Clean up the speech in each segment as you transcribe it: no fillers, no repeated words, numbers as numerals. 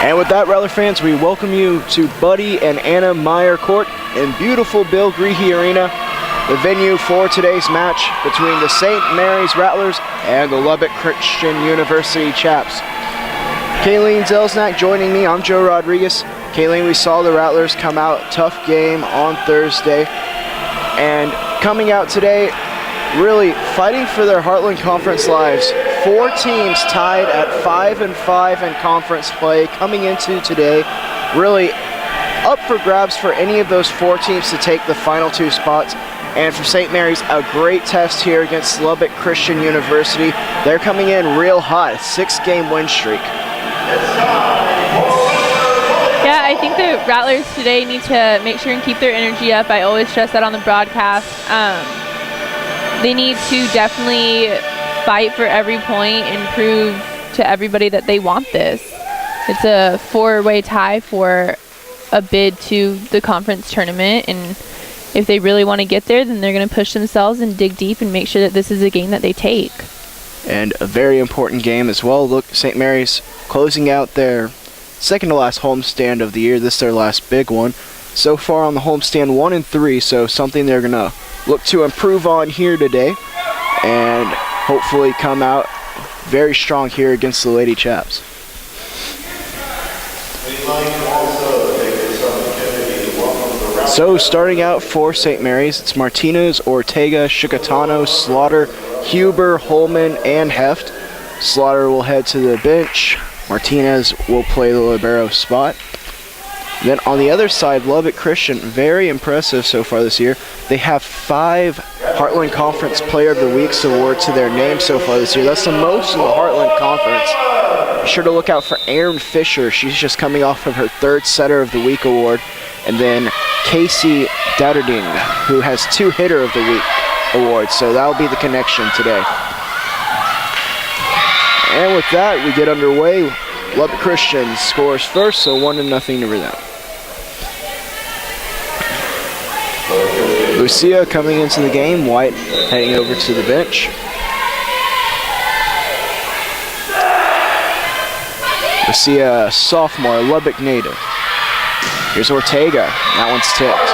And with that, Rattler fans, we welcome you to Buddy and Anna Meyer Court in beautiful Bill Greehey Arena, the venue for today's match between the St. Mary's Rattlers and the Lubbock Christian University Chaps. Kayleen Zelsnak joining me. I'm Joe Rodriguez. Kayleen, we saw the Rattlers come out, tough game on Thursday, and coming out today, really fighting for their Heartland Conference lives. 4 teams tied at 5-5 in conference play coming into today. Really up for grabs for any of those 4 teams to take the final 2 spots. And for St. Mary's, a great test here against Lubbock Christian University. They're coming in real hot, 6-game win streak. Yeah, I think the Rattlers today need to make sure and keep their energy up. I always stress that on the broadcast. They need to definitely fight for every point and prove to everybody that they want this. It's a 4-way tie for a bid to the conference tournament, and if they really want to get there, then they're going to push themselves and dig deep and make sure that this is a game that they take. And a very important game as well. Look, St. Mary's closing out their second to last homestand of the year. This is their last big one. So far on the homestand, 1-3, so something they're going to look to improve on here today and hopefully come out very strong here against the Lady Chaps. So starting out for St. Mary's, it's Martinez, Ortega, Chicatano, Slaughter, Huber, Holman, and Heft. Slaughter will head to the bench. Martinez will play the libero spot. Then on the other side, Lubbock Christian, very impressive so far this year. They have 5 Heartland Conference Player of the Week awards to their name so far this year. That's the most in the Heartland Conference. Be sure to look out for Erin Fisher. She's just coming off of her 3rd Setter of the Week award. And then Casey Datterding, who has 2 Hitter of the Week awards. So that'll be the connection today. And with that, we get underway. Lubbock Christian scores first, so 1-0 to them. Lucia coming into the game, White heading over to the bench. Lucia, sophomore, Lubbock native. Here's Ortega, that one's tipped.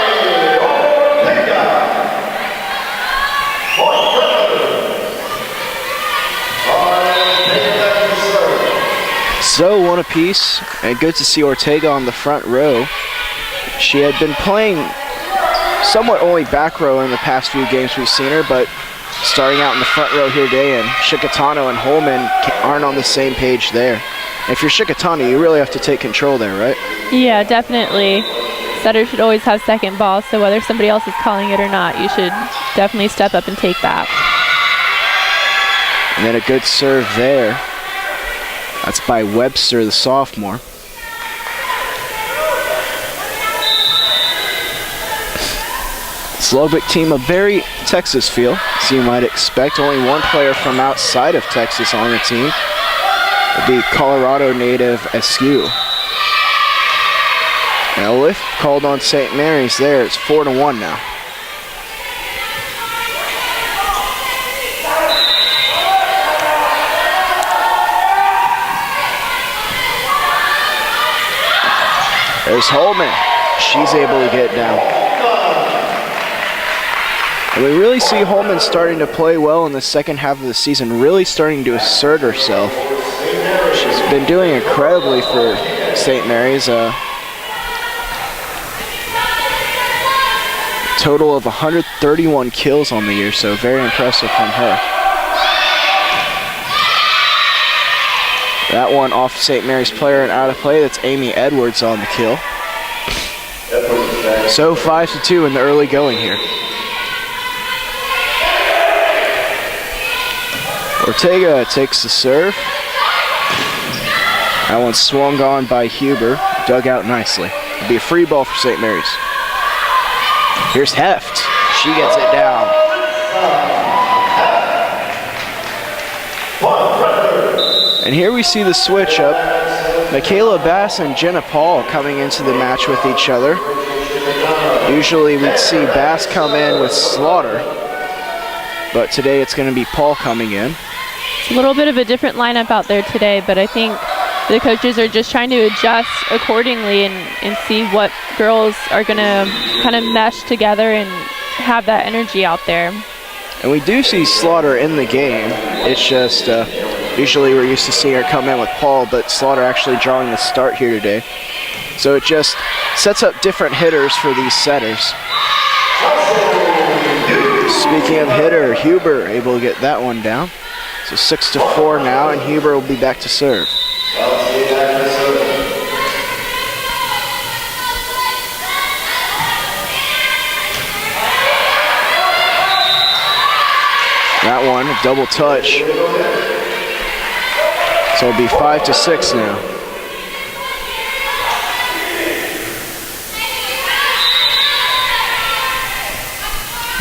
So 1 apiece, and good to see Ortega on the front row. She had been playing somewhat only back row in the past few games we've seen her, but starting out in the front row here today, and Chicatano and Holman aren't on the same page there. If you're Chicatano, you really have to take control there, right? Yeah, definitely. Setter should always have second ball, so whether somebody else is calling it or not, you should definitely step up and take that. And then a good serve there. That's by Webster, the sophomore. This Lubbock team, a very Texas feel, as you might expect. Only 1 player from outside of Texas on the team. The Colorado native Askew. And a lift called on St. Mary's there. It's 4-1 now. There's Holman. She's able to get down. And we really see Holman starting to play well in the second half of the season, really starting to assert herself. She's been doing incredibly for St. Mary's. Total of 131 kills on the year, so very impressive from her. That one off St. Mary's player and out of play. That's Amy Edwards on the kill. So 5-2 in the early going here. Ortega takes the serve. That one swung on by Huber, dug out nicely. It'll be a free ball for St. Mary's. Here's Heft. She gets it down. And here we see the switch up. Michaela Bass and Jenna Paul coming into the match with each other. Usually we'd see Bass come in with Slaughter, but today it's going to be Paul coming in. It's a little bit of a different lineup out there today, but I think the coaches are just trying to adjust accordingly and see what girls are going to kind of mesh together and have that energy out there. And we do see Slaughter in the game. It's just usually we're used to seeing her come in with Paul, but Slaughter actually drawing the start here today. So it just sets up different hitters for these setters. Speaking of hitter, Huber able to get that one down. So 6-4 now, and Huber will be back to serve. That one, a double touch. So it'll be 5-6 now.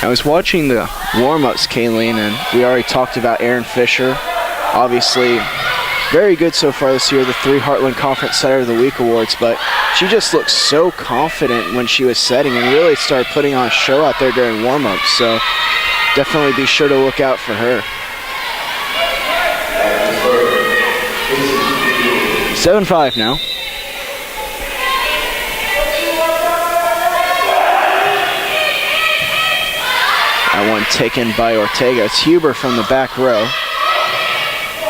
I was watching the warm-ups, Kayleen, and we already talked about Erin Fisher. Obviously, very good so far this year, the 3 Heartland Conference Setter of the Week awards, but she just looked so confident when she was setting and really started putting on a show out there during warm-ups. So definitely be sure to look out for her. 7-5 now. That one taken by Ortega. It's Huber from the back row.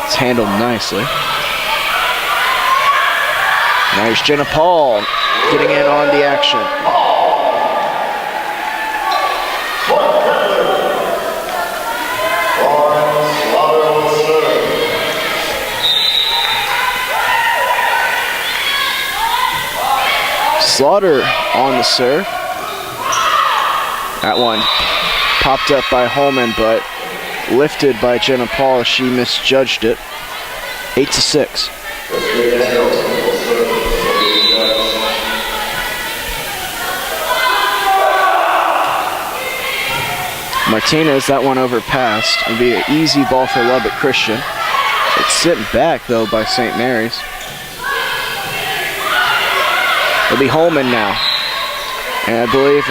It's handled nicely. Now here's Jenna Paul getting in on the action. Slaughter on the serve. That one popped up by Holman, but lifted by Jenna Paul as she misjudged it. 8-6. Martinez, that one overpassed. It'll be an easy ball for Lubbock Christian. It's sitting back, though, by St. Mary's. It'll be Holman now. And I believe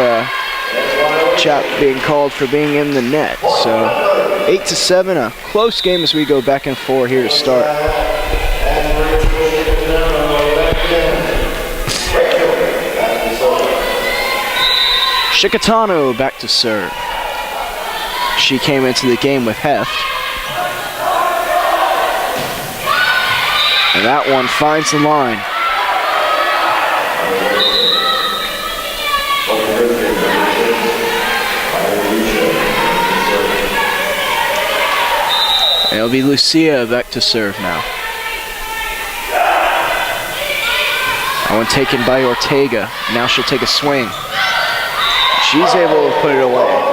chap being called for being in the net. So 8-7, a close game as we go back and forth here to start. Shikatano back to serve. She came into the game with heft. And that one finds the line. It'll be Lucia back to serve now. That one taken by Ortega. Now she'll take a swing. She's able to put it away.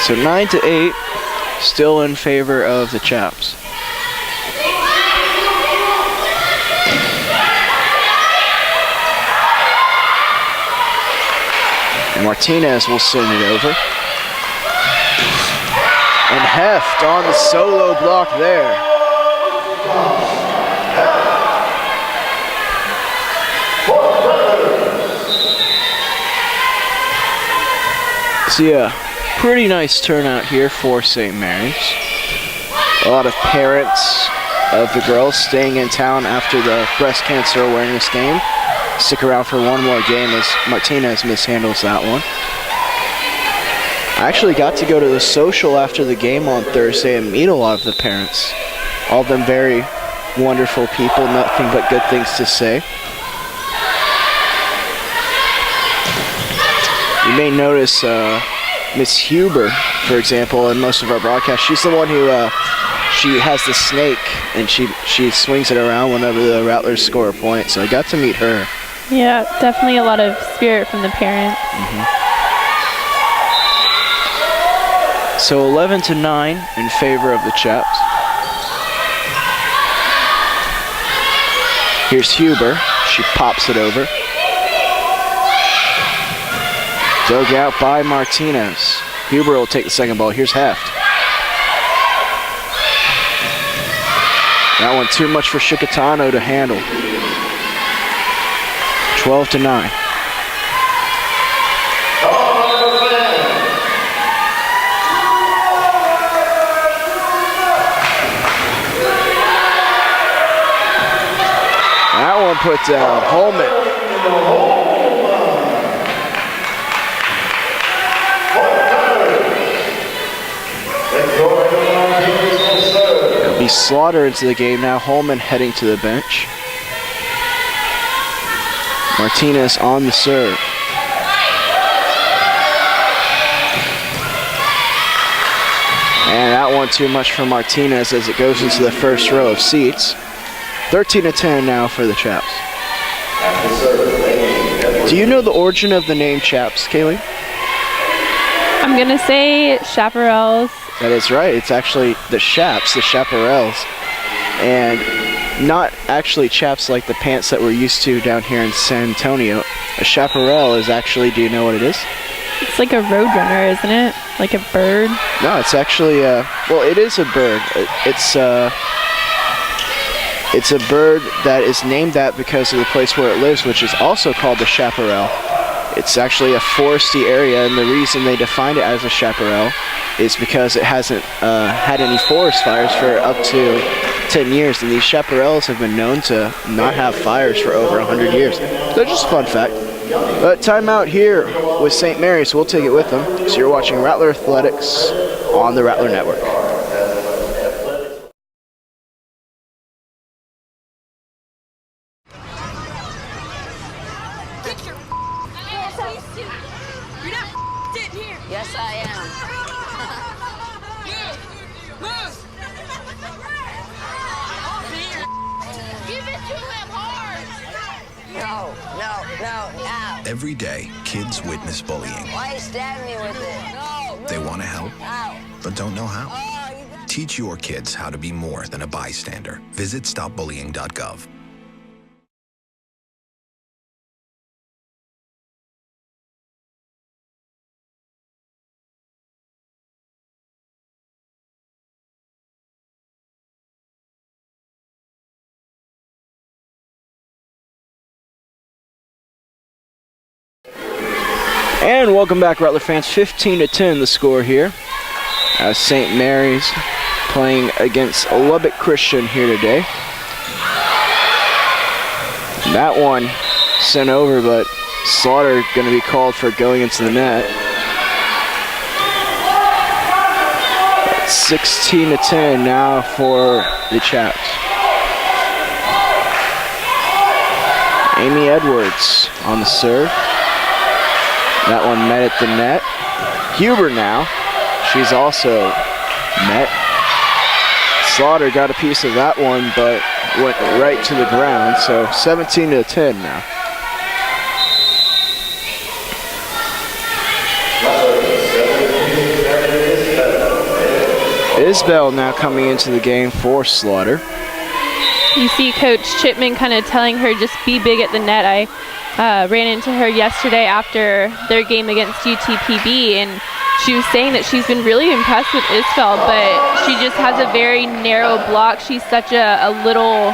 So 9-8, still in favor of the Chaps. And Martinez will send it over. And Heft on the solo block there. See a pretty nice turnout here for St. Mary's. A lot of parents of the girls staying in town after the breast cancer awareness game. Stick around for one more game as Martinez mishandles that one. I actually got to go to the social after the game on Thursday and meet a lot of the parents. All of them very wonderful people, nothing but good things to say. You may notice Miss Huber, for example, in most of our broadcasts, she's the one who she has the snake and she swings it around whenever the Rattlers score a point. So I got to meet her. Yeah, definitely a lot of spirit from the parents. So 11-9 in favor of the Chaps. Here's Huber. She pops it over. Dug out by Martinez. Huber will take the second ball. Here's Heft. That one too much for Shikatano to handle. 12-9. put down. Holman. It'll be Slaughter into the game now. Holman heading to the bench. Martinez on the serve. And that one too much for Martinez as it goes into the first row of seats. 13-10 now for the Chaps. Do you know the origin of the name Chaps, Kaylee? I'm going to say chaparrals. That is right. It's actually the Chaps, the chaparrals. And not actually chaps like the pants that we're used to down here in San Antonio. A chaparral is actually, do you know what it is? It's like a roadrunner, isn't it? Like a bird? No, it's actually, well, it is a bird. It's a bird that is named that because of the place where it lives, which is also called the chaparral. It's actually a foresty area, and the reason they defined it as a chaparral is because it hasn't had any forest fires for up to 10 years, and these chaparrals have been known to not have fires for over 100 years. That's just a fun fact. But timeout here with St. Mary's. We'll take it with them. So you're watching Rattler Athletics on the Rattler Network. Yes, I am. Give it to him hard. No. Every day, kids witness bullying. Why you stabbing me with it? No. They want to help, Ow. but don't know how. Oh, you got Teach your kids how to be more than a bystander. Visit stopbullying.gov. And welcome back, Rattler fans. 15-10 the score here. As St. Mary's playing against Lubbock Christian here today. That one sent over, but Slaughter going to be called for going into the net. 16-10 now for the Chaps. Amy Edwards on the serve. That one met at the net. Huber now. She's also met. Slaughter got a piece of that one, but went right to the ground. So 17-10 now. Isbell now coming into the game for Slaughter. You see Coach Chipman kind of telling her just be big at the net. I ran into her yesterday after their game against UTPB, and she was saying that she's been really impressed with Isbell, but she just has a very narrow block. She's such a little,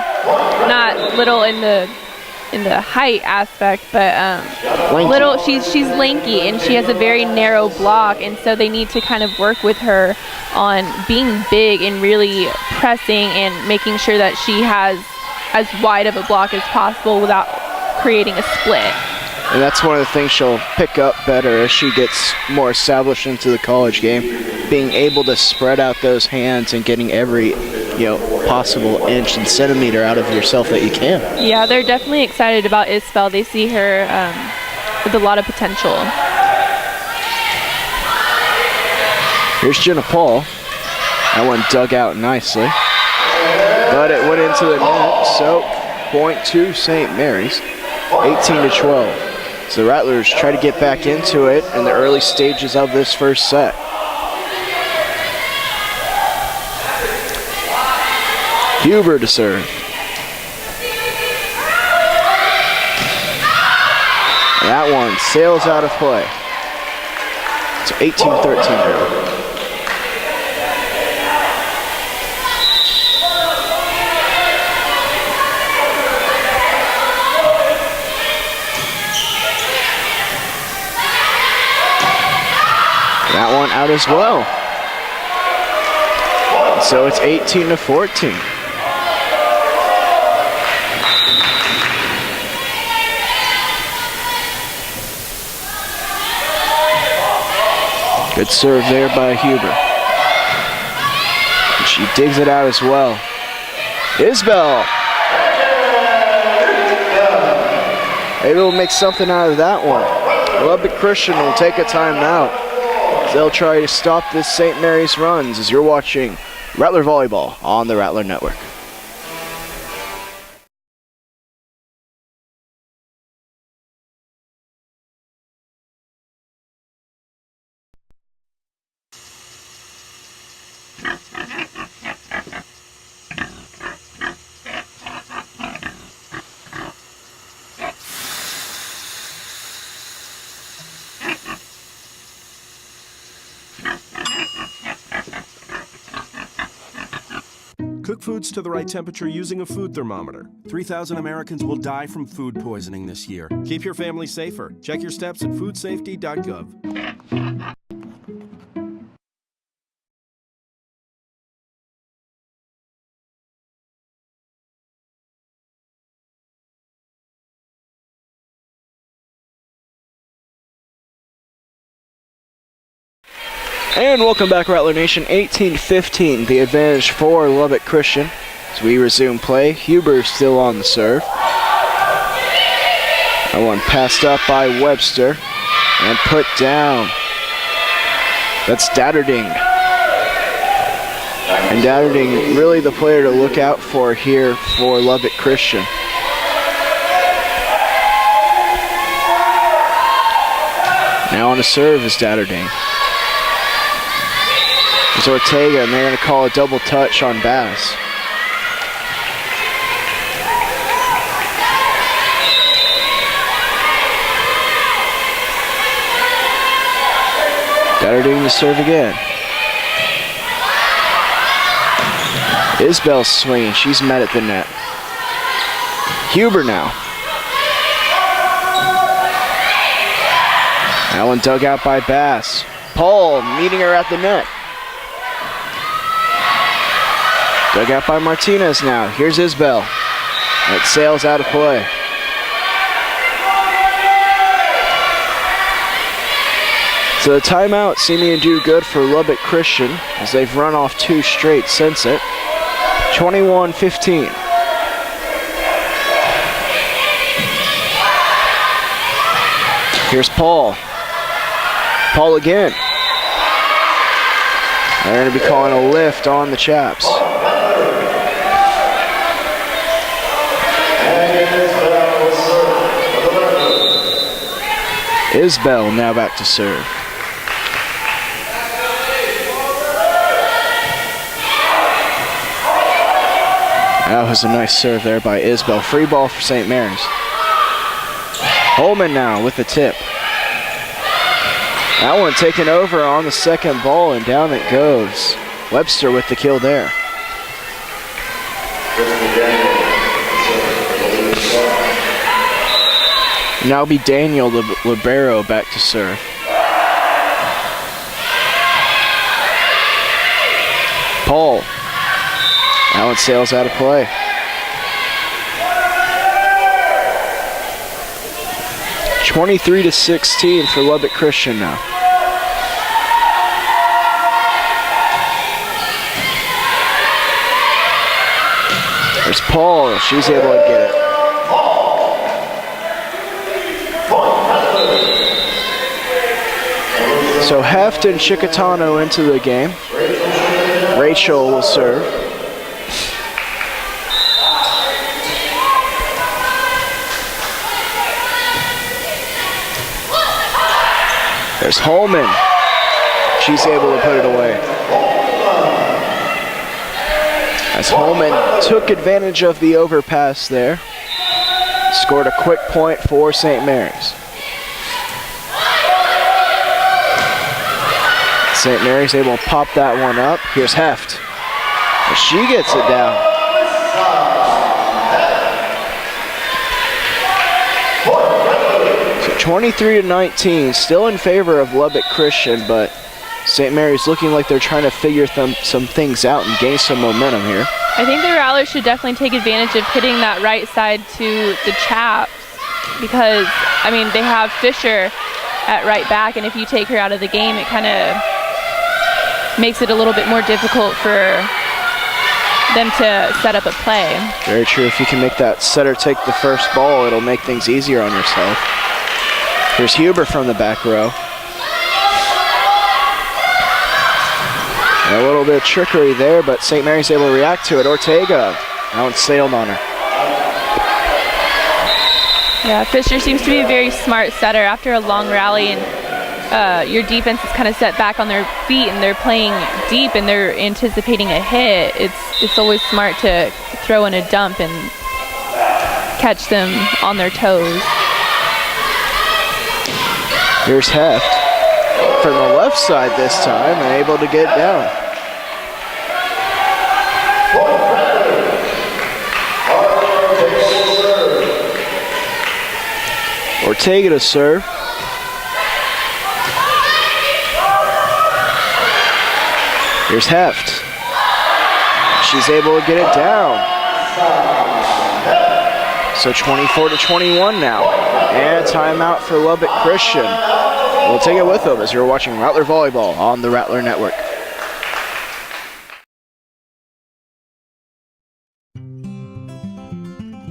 not little in the height aspect, but little. She's lanky, and she has a very narrow block, and so they need to kind of work with her on being big and really pressing and making sure that she has as wide of a block as possible without creating a split. And that's one of the things she'll pick up better as she gets more established into the college game, being able to spread out those hands and getting every possible inch and centimeter out of yourself that you can. Yeah, they're definitely excited about Isbell. They see her with a lot of potential. Here's Jenna Paul. That one dug out nicely, but it went into the net, so point to St. Mary's, 18-12. So the Rattlers try to get back into it in the early stages of this first set. Huber to serve. That one sails out of play. It's 18-13 now. That one out as well. So it's 18-14. Good serve there by Huber. And she digs it out as well. Isbell. Maybe we'll make something out of that one. Lubbock Christian will take a timeout. They'll try to stop this St. Mary's runs as you're watching Rattler Volleyball on the Rattler Network. Cook foods to the right temperature using a food thermometer. 3,000 Americans will die from food poisoning this year. Keep your family safer. Check your steps at foodsafety.gov. And welcome back, Rattler Nation. 18-15, the advantage for Lubbock Christian. As we resume play, Huber still on the serve. That one passed up by Webster and put down. That's Datterding. And Datterding really the player to look out for here for Lubbock Christian. Now on a serve is Datterding. It's Ortega, and they're going to call a double touch on Bass. Datterding to serve again. Isbell's swinging. She's met at the net. Huber now. That one dug out by Bass. Paul meeting her at the net. Dug out by Martinez now. Here's Isbell. It sails out of play. So the timeout seeming to do good for Lubbock Christian as they've run off two straight since it. 21-15. Here's Paul. Paul again. They're going to be calling a lift on the Chaps. Isbell now back to serve. That was a nice serve there by Isbell. Free ball for St. Mary's. Holman now with the tip. That one taken over on the second ball, and down it goes. Webster with the kill there. Now be Daniel Libero back to serve. Paul. That one sails out of play. (23-16) for Lubbock Christian now. There's Paul. She's able to get it. So Heft and Chicatano into the game. Rachel will serve. There's Holman. She's able to put it away. As Holman took advantage of the overpass there. Scored a quick point for St. Mary's. St. Mary's able to pop that one up. Here's Heft. She gets it down. So 23-19, still in favor of Lubbock Christian, but St. Mary's looking like they're trying to figure some things out and gain some momentum here. I think the Rattlers should definitely take advantage of hitting that right side to the Chaps because, I mean, they have Fisher at right back, and if you take her out of the game, it kind of makes it a little bit more difficult for them to set up a play. Very true. If you can make that setter take the first ball, it'll make things easier on yourself. Here's Huber from the back row. And a little bit of trickery there, but St. Mary's able to react to it. Ortega out sailed on her. Yeah, Fisher seems to be a very smart setter after a long rally, and your defense is kind of set back on their feet and they're playing deep and they're anticipating a hit. It's always smart to throw in a dump and catch them on their toes. Here's Heft from the left side this time and able to get down. Ortega to serve. Here's Heft. She's able to get it down. So 24-21 now. And timeout for Lubbock Christian. We'll take it with them as you're watching Rattler Volleyball on the Rattler Network.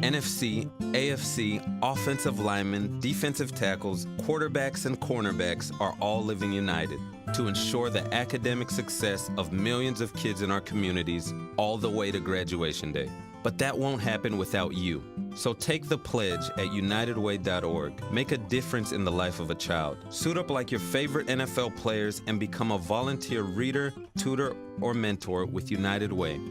NFC, AFC, offensive linemen, defensive tackles, quarterbacks, and cornerbacks are all living united to ensure the academic success of millions of kids in our communities all the way to graduation day. But that won't happen without you. So take the pledge at unitedway.org. Make a difference in the life of a child. Suit up like your favorite NFL players and become a volunteer reader, tutor, or mentor with United Way.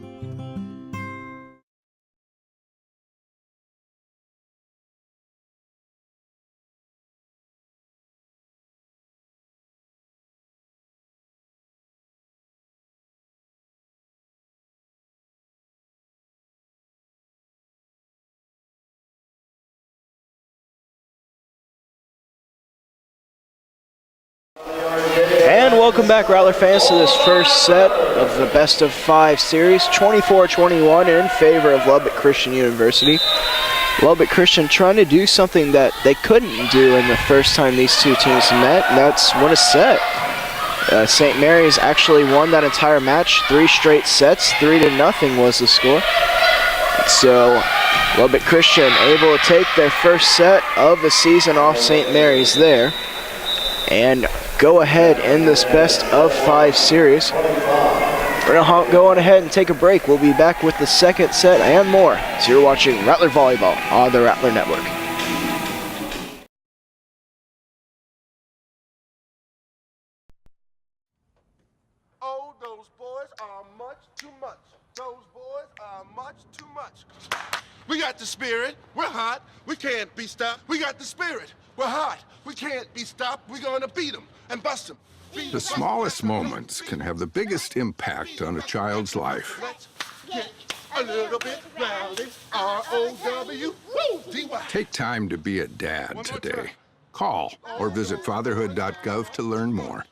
And welcome back, Rattler fans, to this first set of the best of 5 series, 24-21 in favor of Lubbock Christian University. Lubbock Christian trying to do something that they couldn't do in the first time these two teams met, and that's win a set. St. Mary's actually won that entire match, 3 straight sets, 3-0 was the score. So Lubbock Christian able to take their first set of the season off St. Mary's there and go ahead in this best of 5 series. We're going to go on ahead and take a break. We'll be back with the second set and more. So you're watching Rattler Volleyball on the Rattler Network. Oh, those boys are much too much. Those boys are much too much. We got the spirit. We're hot. We can't be stopped. We got the spirit. We're hot. We can't be stopped. We're going to beat them and bust them. The smallest moments can have the biggest impact on a child's life. Let's get a little bit rowdy. R-O-W-D-Y. Take time to be a dad today. Call or visit fatherhood.gov to learn more.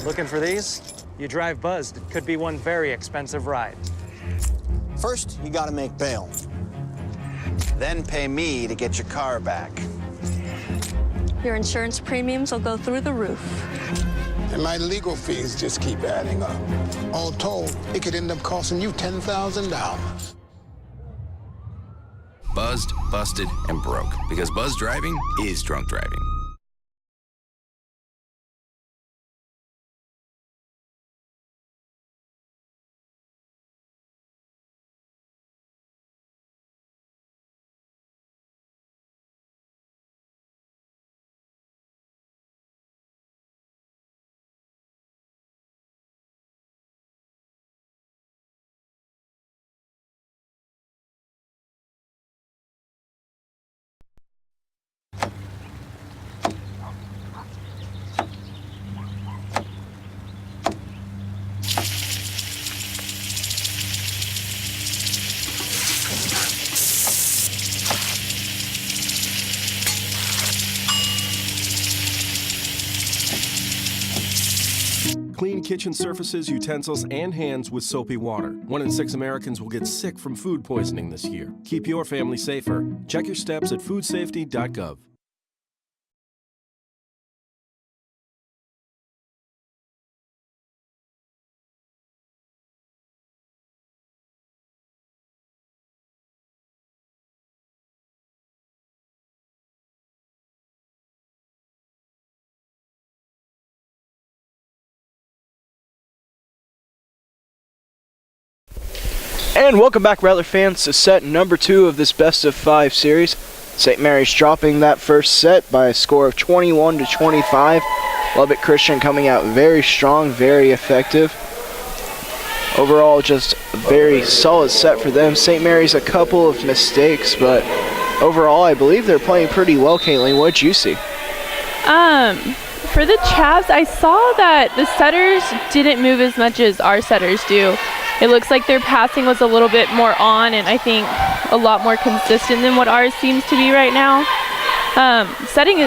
Looking for these? You drive buzzed. It could be one very expensive ride. First, you gotta make bail. Then pay me to get your car back. Your insurance premiums will go through the roof. And my legal fees just keep adding up. All told, it could end up costing you $10,000. Buzzed, busted, and broke. Because buzz driving is drunk driving. kitchen surfaces, utensils, and hands with soapy water. 1 in 6 Americans will get sick from food poisoning this year. Keep your family safer. Check your steps at foodsafety.gov. And welcome back, Rattler fans, to set number 2 of this best of 5 series. St. Mary's dropping that first set by a score of 21-25. Lubbock Christian coming out very strong, very effective. Overall, just a very solid set for them. St. Mary's a couple of mistakes, but overall, I believe they're playing pretty well. Caitlin, what did you see? For the Chaps, I saw that the setters didn't move as much as our setters do. It looks like their passing was a little bit more on, and I think a lot more consistent than what ours seems to be right now. Passing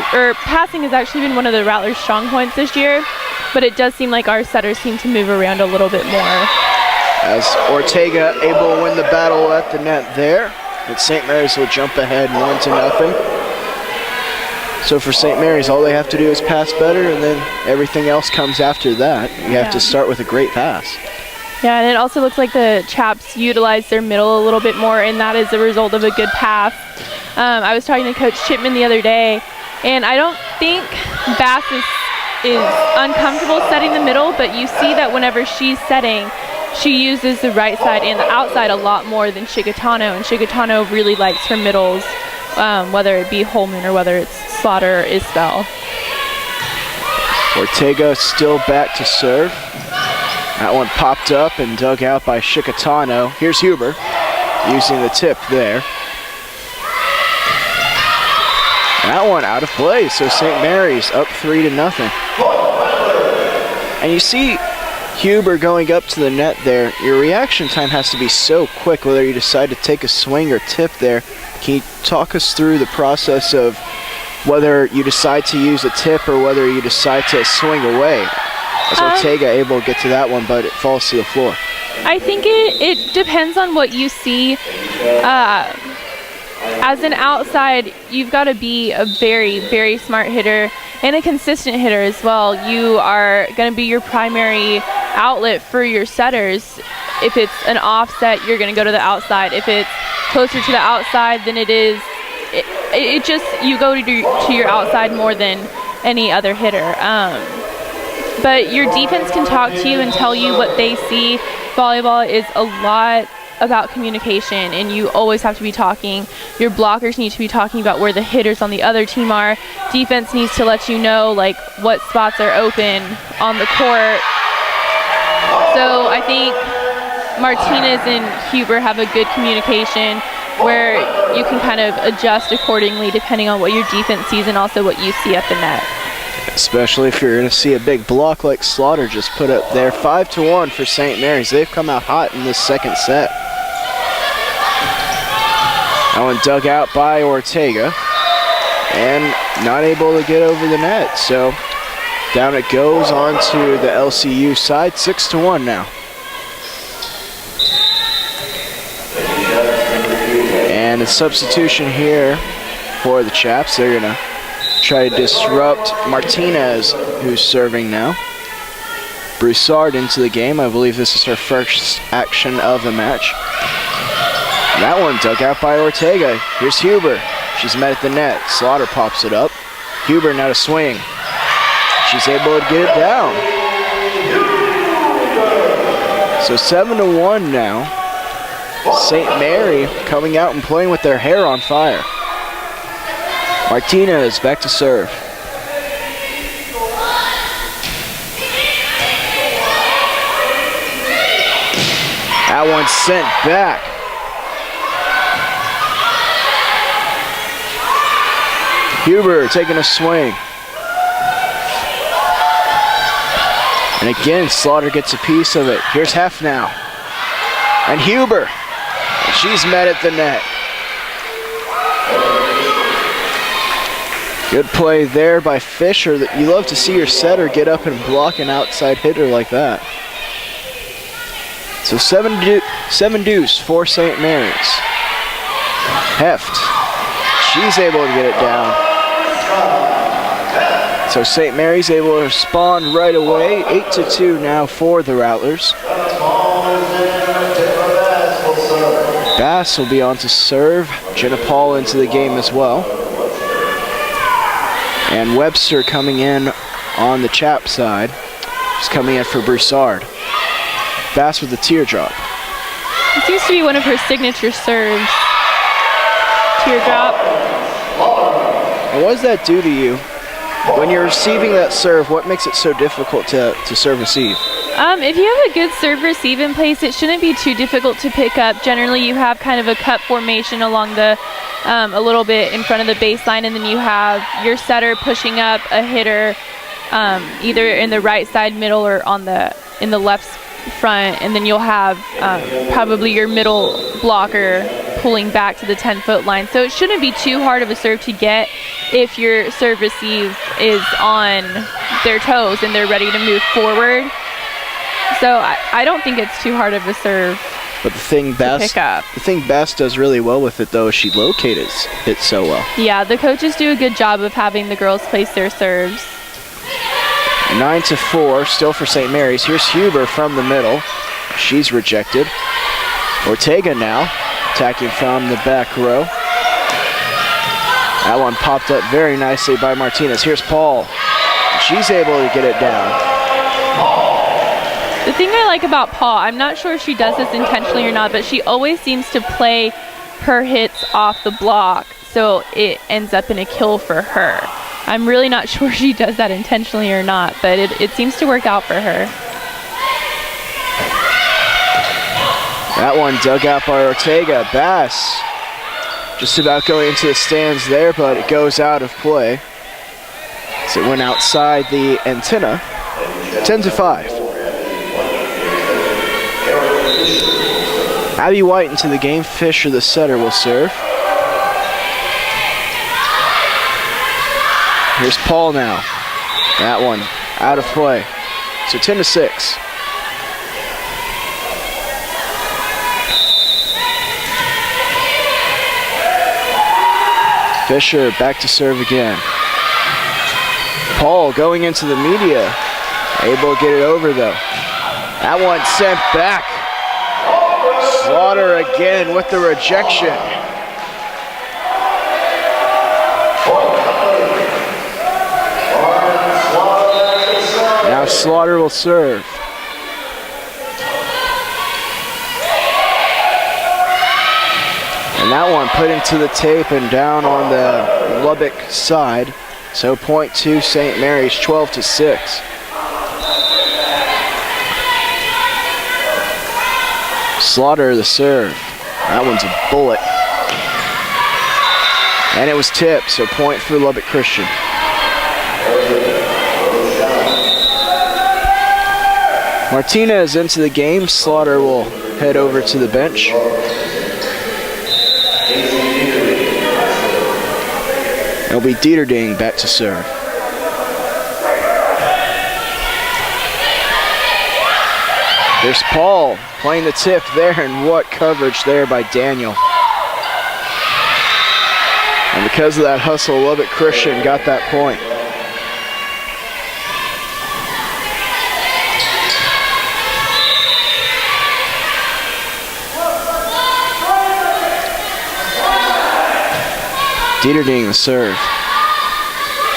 has actually been one of the Rattlers' strong points this year, but it does seem like our setters seem to move around a little bit more. As Ortega able to win the battle at the net there, and St. Mary's will jump ahead 1-0. So for St. Mary's, all they have to do is pass better, and then everything else comes after that. You have to start with a great pass. Yeah, and it also looks like the Chaps utilize their middle a little bit more, and that is the result of a good pass. I was talking to Coach Chipman the other day, and I don't think Bass is uncomfortable setting the middle, but you see that whenever she's setting, she uses the right side and the outside a lot more than Chigatano, and Chigatano really likes her middles, whether it be Holman or whether it's Slaughter or Isbell. Ortega still back to serve. That one popped up and dug out by Chigatano. Here's Huber using the tip there. That one out of play, so St. Mary's up 3-0. And you see Huber going up to the net there. Your reaction time has to be so quick, whether you decide to take a swing or tip there. Can you talk us through the process of whether you decide to use a tip or whether you decide to swing away? As Ortega able to get to that one, but it falls to the floor. I think it depends on what you see. As an outside, you've got to be a very, very smart hitter and a consistent hitter as well. You are going to be your primary outlet for your setters. If it's an offset, you're going to go to the outside. If it's closer to the outside than it is, it just, you go to your outside more than any other hitter. But your defense can talk to you and tell you what they see. Volleyball is a lot about communication, and you always have to be talking. Your blockers need to be talking about where the hitters on the other team are. Defense needs to let you know like what spots are open on the court. So I think Martinez and Huber have a good communication where you can kind of adjust accordingly depending on what your defense sees and also what you see at the net. Especially if you're going to see a big block like Slaughter just put up there. 5-1 for St. Mary's. They've come out hot in this second set. That one dug out by Ortega and not able to get over the net. So down it goes onto the LCU side, 6-1 now. And a substitution here for the Chaps. They're going to try to disrupt Martinez, who's serving now. Broussard into the game. I believe this is her first action of the match. That one dug out by Ortega. Here's Huber. She's met at the net. Slaughter pops it up. Huber now to swing. She's able to get it down. So 7-1 now. St. Mary coming out and playing with their hair on fire. Martinez back to serve. That one sent back. Huber taking a swing. And again, Slaughter gets a piece of it. Here's Hefnow. And Huber. She's met at the net. Good play there by Fisher. You love to see your setter get up and block an outside hitter like that. So 7 deuce for St. Mary's. Heft. She's able to get it down. So St. Mary's able to respond right away. 8-2 now for the Rattlers. Bass will be on to serve. Jenna Paul into the game as well. And Webster coming in on the Chap side. She's coming in for Broussard. Bass with the teardrop. It seems to be one of her signature serves. Teardrop. And what does that do to you? When you're receiving that serve, what makes it so difficult to serve receive? If you have a good serve receive in place, it shouldn't be too difficult to pick up. Generally, you have kind of a cup formation along the, a little bit in front of the baseline, and then you have your setter pushing up a hitter, either in the right side middle or in the left front, and then you'll have probably your middle blocker pulling back to the 10-foot line. So it shouldn't be too hard of a serve to get if your serve receive is on their toes and they're ready to move forward. So I don't think it's too hard of a serve. But the thing Bass does really well with it, though, is she locates it so well. Yeah, the coaches do a good job of having the girls place their serves. 9-4, still for St. Mary's. Here's Huber from the middle. She's rejected. Ortega now, attacking from the back row. That one popped up very nicely by Martinez. Here's Paul. She's able to get it down. The thing I like about Paul, I'm not sure if she does this intentionally or not, but she always seems to play her hits off the block, so it ends up in a kill for her. I'm really not sure she does that intentionally or not, but it seems to work out for her. That one dug out by Ortega. Bass just about going into the stands there, but it goes out of play. So it went outside the antenna. 10-5. Abby White into the game. Fisher, the setter, will serve. Here's Paul now. That one out of play. So 10-6. Fisher back to serve again. Paul going into the media. Able to get it over though. That one sent back. Slaughter again with the rejection. Now Slaughter will serve. And that one put into the tape and down on the Lubbock side. So point to St. Mary's, 12-6. Slaughter the serve. That one's a bullet. And it was tipped, so point for Lubbock Christian. Martinez into the game. Slaughter will head over to the bench. It'll be Dieterding back to serve. There's Paul playing the tip there, and what coverage there by Daniel. And because of that hustle, Lubbock Christian got that point. Dieterding the serve.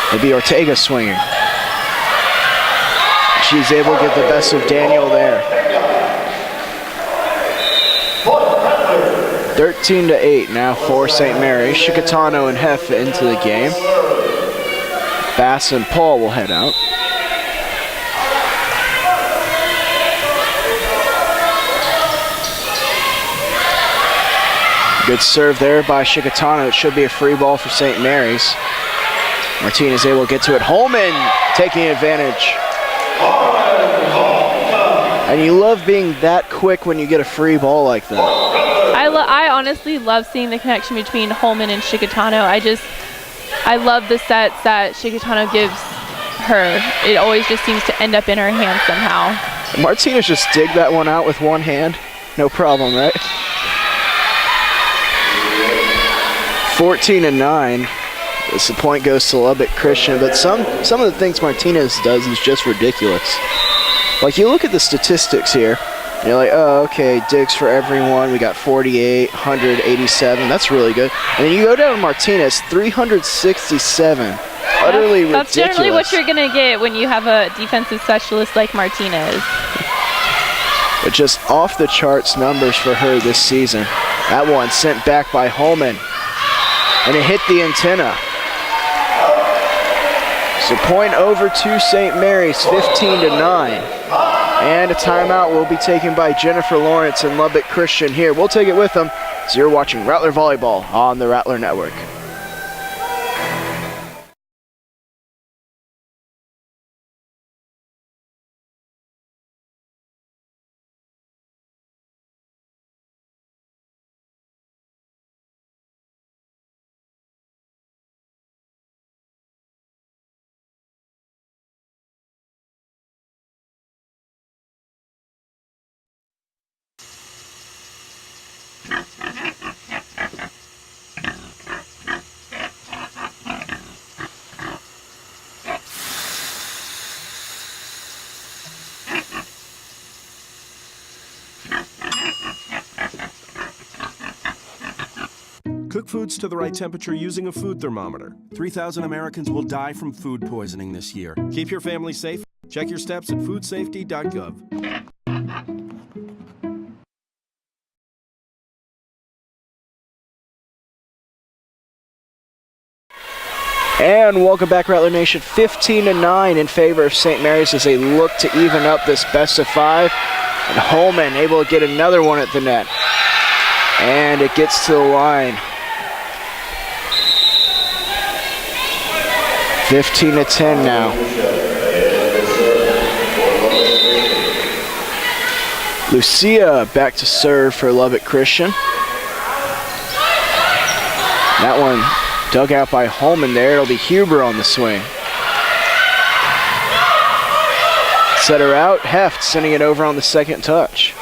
It'll be Ortega swinging. She's able to get the best of Daniel there. 13-8 now for St. Mary's. Chicatano and Heff into the game. Bass and Paul will head out. Good serve there by Chicatano. It should be a free ball for St. Mary's. Martinez able to get to it. Holman taking advantage. And you love being that quick when you get a free ball like that. I honestly love seeing the connection between Holman and Chicatano. I love the sets that Shikatano gives her. It always just seems to end up in her hand somehow. Martinez just dig that one out with one hand. No problem, right? 14-9. As the point goes to Lubbock Christian, but some of the things Martinez does is just ridiculous. Like, you look at the statistics here, and you're like, oh, okay, digs for everyone. We got 48, 187. That's really good. And then you go down to Martinez, 367. Utterly ridiculous. That's generally what you're going to get when you have a defensive specialist like Martinez. But just off the charts numbers for her this season. That one sent back by Holman, and it hit the antenna. So point over to St. Mary's, 15-9. And a timeout will be taken by Jennifer Lawrence and Lubbock Christian here. We'll take it with them. So you're watching Rattler Volleyball on the Rattler Network. Cook foods to the right temperature using a food thermometer. 3,000 Americans will die from food poisoning this year. Keep your family safe. Check your steps at foodsafety.gov. And welcome back, Rattler Nation. 15-9 in favor of St. Mary's as they look to even up this best of 5. And Holman able to get another one at the net. And it gets to the line. 15-10 now. Lucia back to serve for Lubbock Christian. That one dug out by Holman there. It'll be Huber on the swing. Set her out. Heft sending it over on the second touch.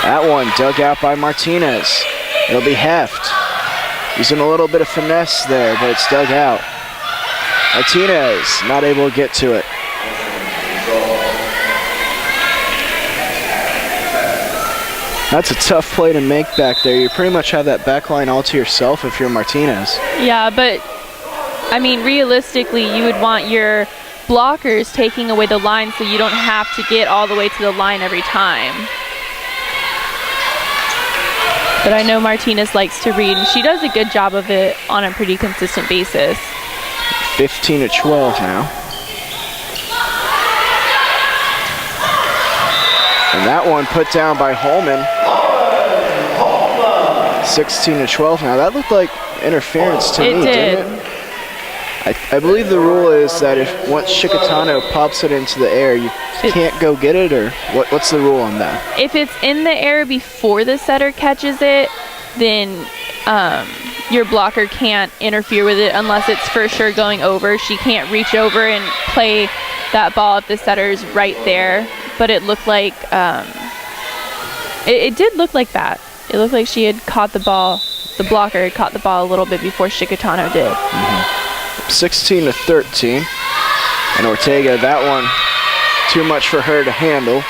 That one dug out by Martinez. It'll be Heft. Using a little bit of finesse there, but it's dug out. Martinez not able to get to it. That's a tough play to make back there. You pretty much have that back line all to yourself if you're Martinez. Yeah, but I mean, realistically, you would want your blockers taking away the line so you don't have to get all the way to the line every time. But I know Martinez likes to read, and she does a good job of it on a pretty consistent basis. 15-12 now. And that one put down by Holman. 16-12 now. That looked like interference to me, didn't it? I believe the rule is that if once Shikatano pops it into the air, you can't go get it, or what's the rule on that? If it's in the air before the setter catches it, then your blocker can't interfere with it unless it's for sure going over. She can't reach over and play that ball if the setter's right there. But it looked like, it did look like that. It looked like she had caught the ball, the blocker had caught the ball a little bit before Shikatano did. 16-13. And Ortega, that one too much for her to handle.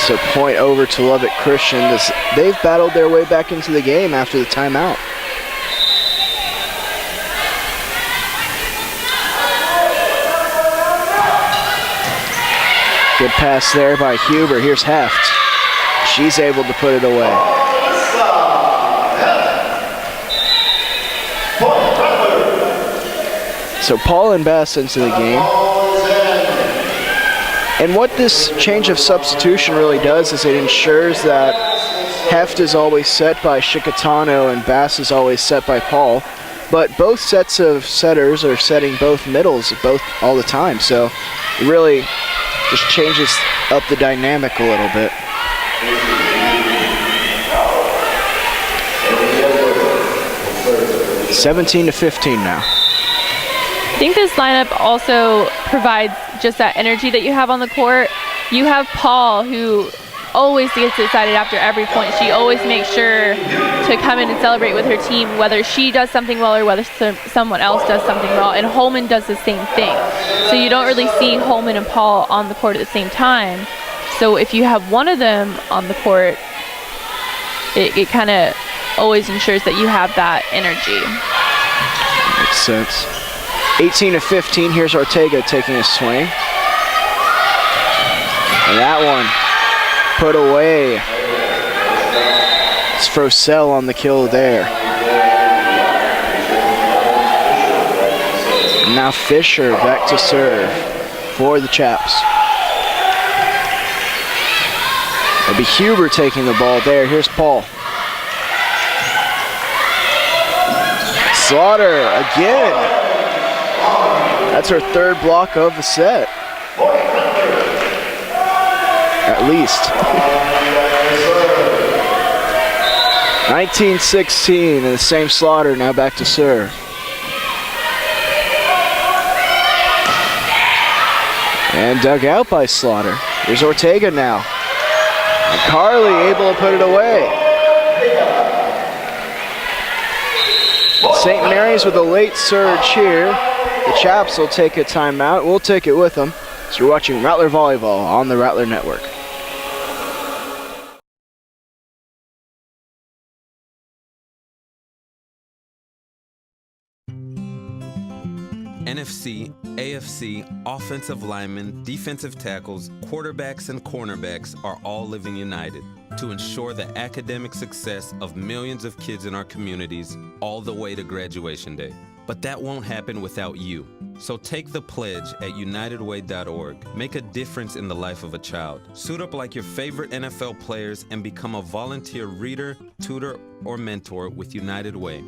So point over to Lubbock Christian. They've battled their way back into the game after the timeout. Good pass there by Huber. Here's Heft. She's able to put it away. So Paul and Bass into the game. And what this change of substitution really does is it ensures that Heft is always set by Shikatano and Bass is always set by Paul. But both sets of setters are setting both middles all the time. So it really just changes up the dynamic a little bit. 17-15 now. I think this lineup also provides just that energy that you have on the court. You have Paul, who always gets excited after every point. She always makes sure to come in and celebrate with her team, whether she does something well or whether someone else does something well. And Holman does the same thing. So you don't really see Holman and Paul on the court at the same time. So if you have one of them on the court, it kind of always ensures that you have that energy. Makes sense. 18-15, here's Ortega taking a swing. And that one put away. It's Frosell on the kill there. Now Fisher back to serve for the Chaps. It'll be Huber taking the ball there. Here's Paul. Slaughter again. That's her third block of the set. At least. 19-16 and the same Slaughter now back to serve. And dug out by Slaughter. Here's Ortega now. And Carly able to put it away. St. Mary's with a late surge here. The Chaps will take a timeout. We'll take it with them. So you're watching Rattler Volleyball on the Rattler Network. NFC, AFC, offensive linemen, defensive tackles, quarterbacks, and cornerbacks are all living united to ensure the academic success of millions of kids in our communities all the way to graduation day. But that won't happen without you. So take the pledge at unitedway.org. Make a difference in the life of a child. Suit up like your favorite NFL players and become a volunteer reader, tutor, or mentor with United Way.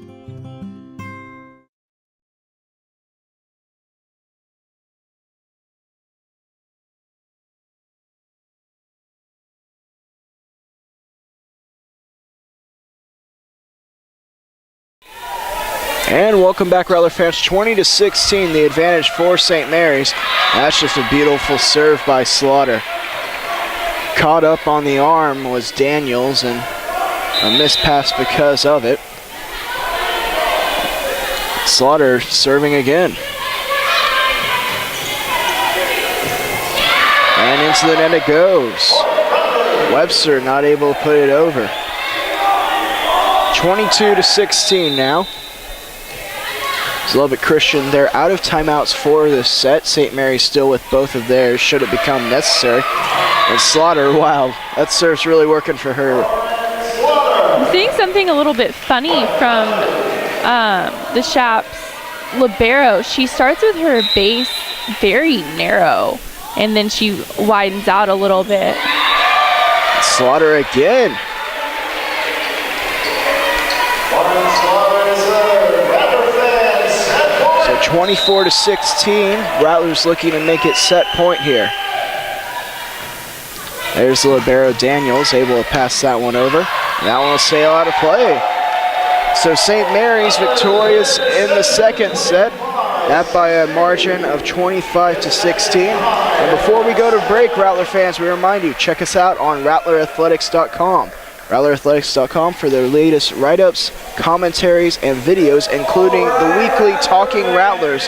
And welcome back, Rattler fans. 20-16, the advantage for St. Mary's. That's just a beautiful serve by Slaughter. Caught up on the arm was Daniels, and a missed pass because of it. Slaughter serving again. And into the net it goes. Webster not able to put it over. 22-16 now. Lubbock Christian, they're out of timeouts for this set. St. Mary's still with both of theirs, should it become necessary. And Slaughter, wow, that serve's really working for her. I'm seeing something a little bit funny from the Chaps libero. She starts with her base very narrow, and then she widens out a little bit. Slaughter again. 24-16, Rattlers looking to make it set point here. There's the libero Daniels, able to pass that one over. That one will sail out of play. So St. Mary's victorious in the second set, that by a margin of 25-16. And before we go to break, Rattler fans, we remind you, check us out on rattlerathletics.com. rattlerathletics.com for their latest write-ups, commentaries, and videos, including the weekly Talking Rattlers.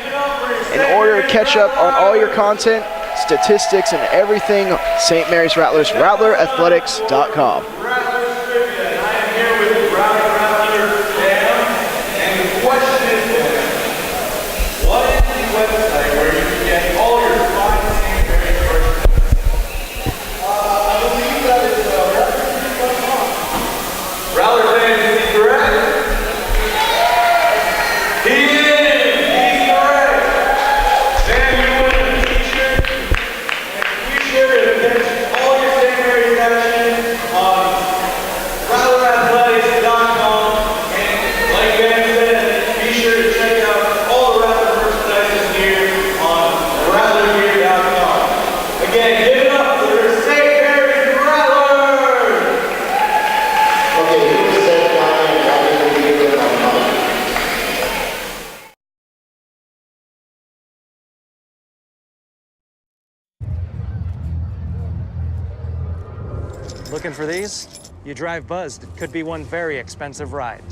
In order to catch up on all your content, statistics, and everything St. Mary's Rattlers, rattlerathletics.com. All your St. Mary's action on Looking for these? You drive buzzed. It could be one very expensive ride.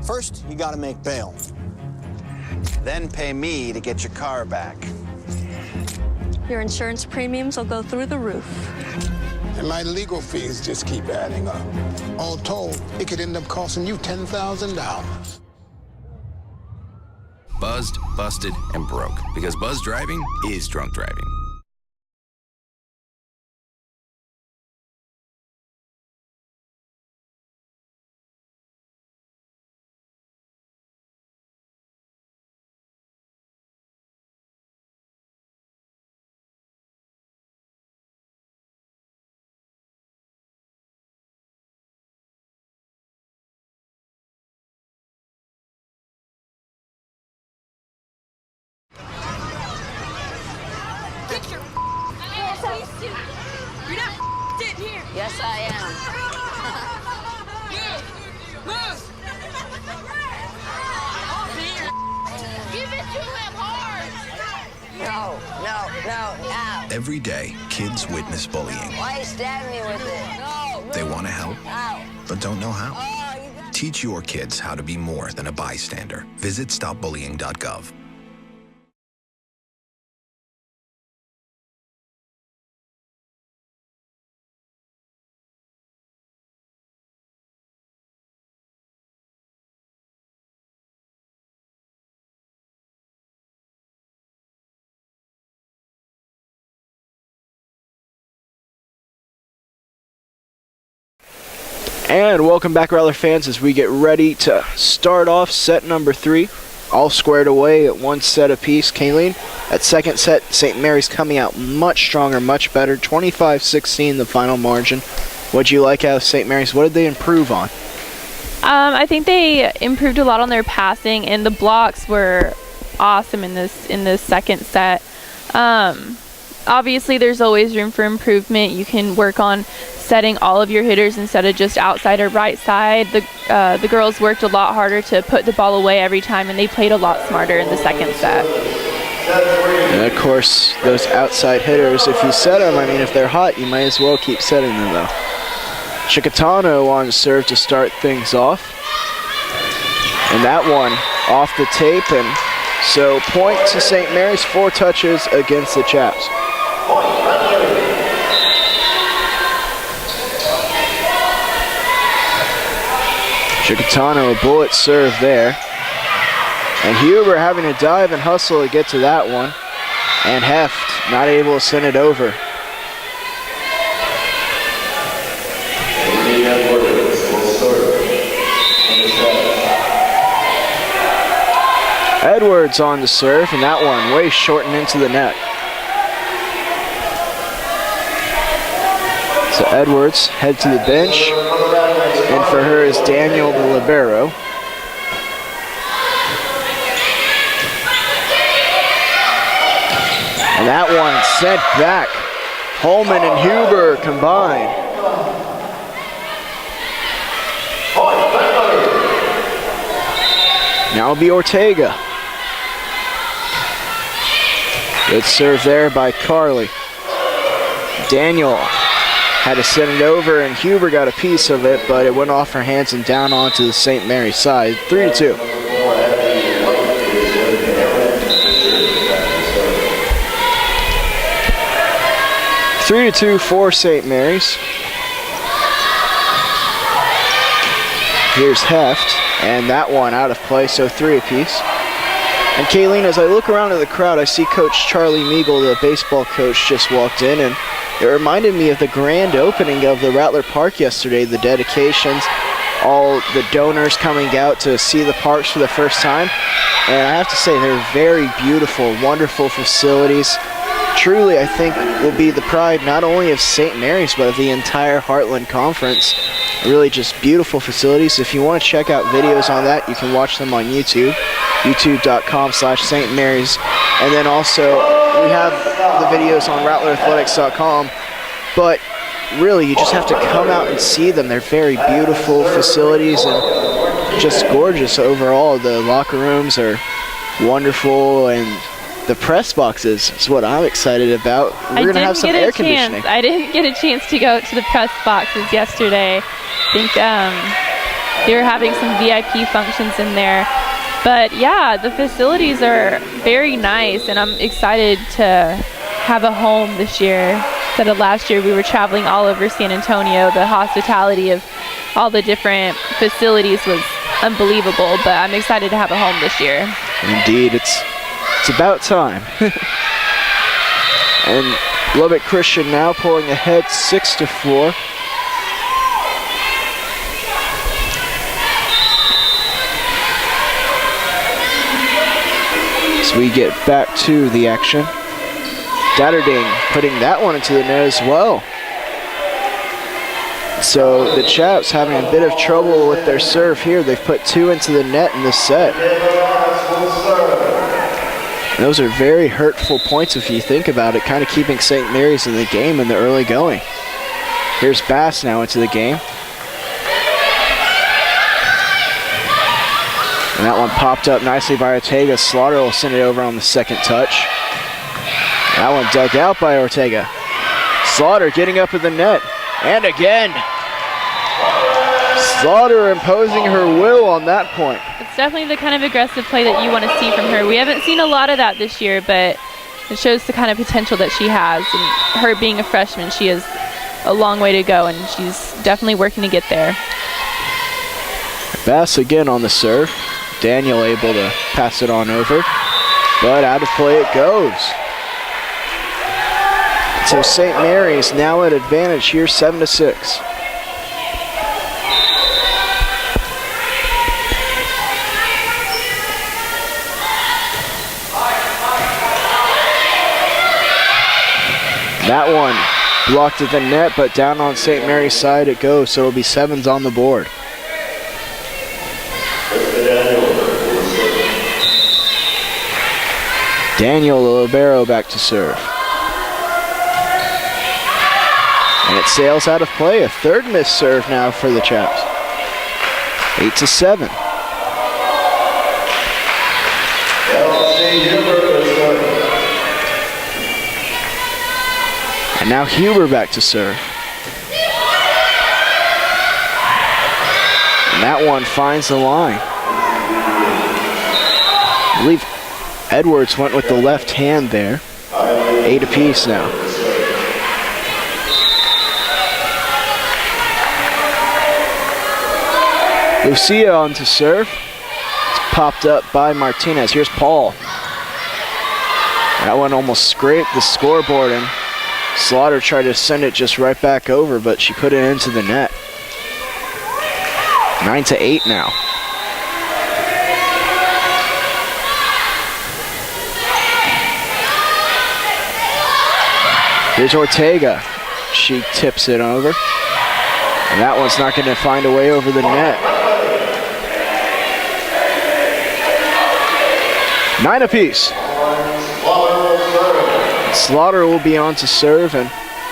First, you gotta make bail. Then pay me to get your car back. Your insurance premiums will go through the roof. And my legal fees just keep adding up. All told, it could end up costing you $10,000. Buzzed, busted, and broke. Because buzz driving is drunk driving. Get your ass suit. You're not sitting here. Yes, I am. Move. Give it to him hard. No. Ow. Every day, kids witness bullying. Why are you stabbing me with it? No. They want to help, Ow. but don't know how. Oh, you got... Teach your kids how to be more than a bystander. Visit stopbullying.gov. And welcome back, Rattler fans, as we get ready to start off set number 3. All squared away at one set apiece. Kayleen, at second set, St. Mary's coming out much stronger, much better. 25-16 the final margin. What'd you like out of St. Mary's? What did they improve on? I think they improved a lot on their passing, and the blocks were awesome in this second set. Obviously, there's always room for improvement. You can work on setting all of your hitters instead of just outside or right side. The girls worked a lot harder to put the ball away every time, and they played a lot smarter in the second set. And of course, those outside hitters, if you set them, I mean, if they're hot, you might as well keep setting them, though. Chicatano on serve to start things off. And that one off the tape, and so point to St. Mary's, 4 touches against the Chaps. Chicatano, a bullet serve there. And Huber having to dive and hustle to get to that one. And Heft not able to send it over. Edwards on the serve, and that one way short and into the net. So Edwards head to the bench, and for her is Daniel the libero. And that one sent back. Holman and Huber combined. Now it'll be Ortega. Good serve there by Carly. Daniel had to send it over, and Huber got a piece of it, but it went off her hands and down onto the St. Mary's side. 3-2. Three to 2 for St. Mary's. Here's Heft, and that one out of play, so 3 apiece. And Kayleen, as I look around at the crowd, I see Coach Charlie Meagle, the baseball coach, just walked in, and it reminded me of the grand opening of the Rattler Park yesterday, the dedications, all the donors coming out to see the parks for the first time. And I have to say, they're very beautiful, wonderful facilities. Truly, I think, will be the pride not only of St. Mary's, but of the entire Heartland Conference. Really just beautiful facilities. If you want to check out videos on that, you can watch them on YouTube, youtube.com/St. Mary's. And then also, we have the videos on rattlerathletics.com. But really, you just have to come out and see them. They're very beautiful facilities and just gorgeous overall. The locker rooms are wonderful, and the press boxes is what I'm excited about. We're going to have some air conditioning. I didn't get a chance to go to the press boxes yesterday. I think they were having some VIP functions in there. But yeah, the facilities are very nice, and I'm excited to have a home this year. Instead of last year, we were traveling all over San Antonio. The hospitality of all the different facilities was unbelievable, but I'm excited to have a home this year. Indeed, it's about time. And Lubbock Christian now pulling ahead 6-4. As we get back to the action. Datterding putting that one into the net as well. So the Chaps having a bit of trouble with their serve here. They've put 2 into the net in this set. And those are very hurtful points if you think about it, kind of keeping St. Mary's in the game in the early going. Here's Bass now into the game. And that one popped up nicely by Ortega. Slaughter will send it over on the second touch. That one dug out by Ortega. Slaughter getting up in the net. And again. Slaughter imposing her will on that point. It's definitely the kind of aggressive play that you want to see from her. We haven't seen a lot of that this year, but it shows the kind of potential that she has. And her being a freshman, she has a long way to go, and she's definitely working to get there. Bass again on the serve. Daniel able to pass it on over, but out of play it goes. So St. Mary's now at advantage here, 7-6. That one blocked at the net, but down on St. Mary's side it goes, so it'll be 7s on the board. Daniel the libero back to serve. And it sails out of play. A third missed serve now for the Chaps. 8-7. And now Huber back to serve. And that one finds the line. I believe Edwards went with the left hand there. 8 apiece now. Lucia on to serve. It's popped up by Martinez. Here's Paul. That one almost scraped the scoreboard, and Slaughter tried to send it just right back over, but she put it into the net. 9-8 now. Here's Ortega. She tips it over. And that one's not going to find a way over the net. 9 apiece. Slaughter will be on to serve, and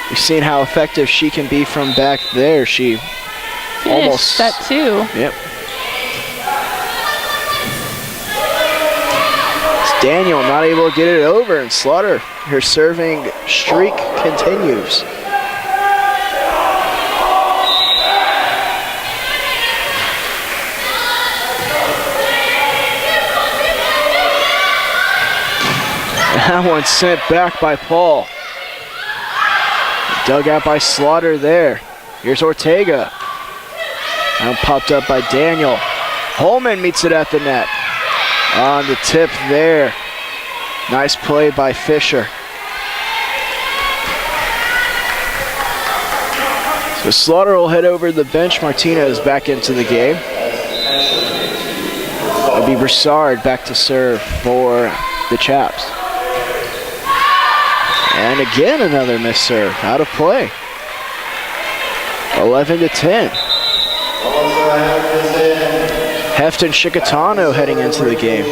we've seen how effective she can be from back there. She almost set 2. Yep. It's Daniel not able to get it over, and Slaughter, her serving streak continues. That one sent back by Paul. Dug out by Slaughter there. Here's Ortega. Now popped up by Daniel. Holman meets it at the net. On the tip there. Nice play by Fisher. So Slaughter will head over to the bench. Martinez back into the game. It'll be Broussard back to serve for the Chaps. And again, another missed serve, out of play. 11-10. Heft and Chicatano heading into the game.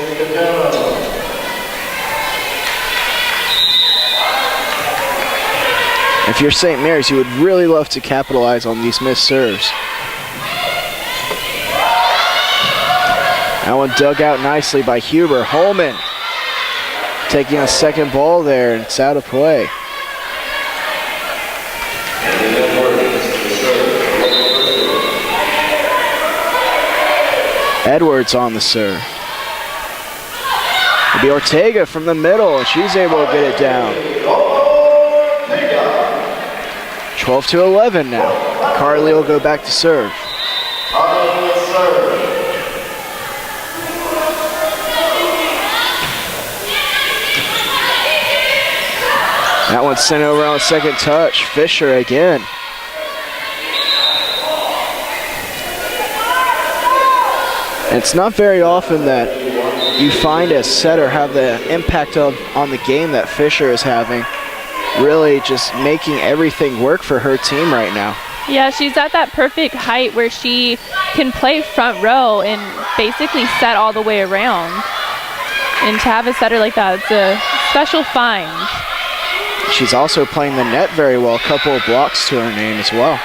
If you're St. Mary's, you would really love to capitalize on these missed serves. That one dug out nicely by Huber. Holman taking a second ball there, and it's out of play. Edwards on the serve. It'll be Ortega from the middle, and she's able to get it down. 12-11 now. Carly will go back to serve. That one's sent over on the second touch. Fisher again. And it's not very often that you find a setter have the impact on the game that Fisher is having. Really just making everything work for her team right now. Yeah, she's at that perfect height where she can play front row and basically set all the way around. And to have a setter like that, it's a special find. She's also playing the net very well. A couple of blocks to her name as well.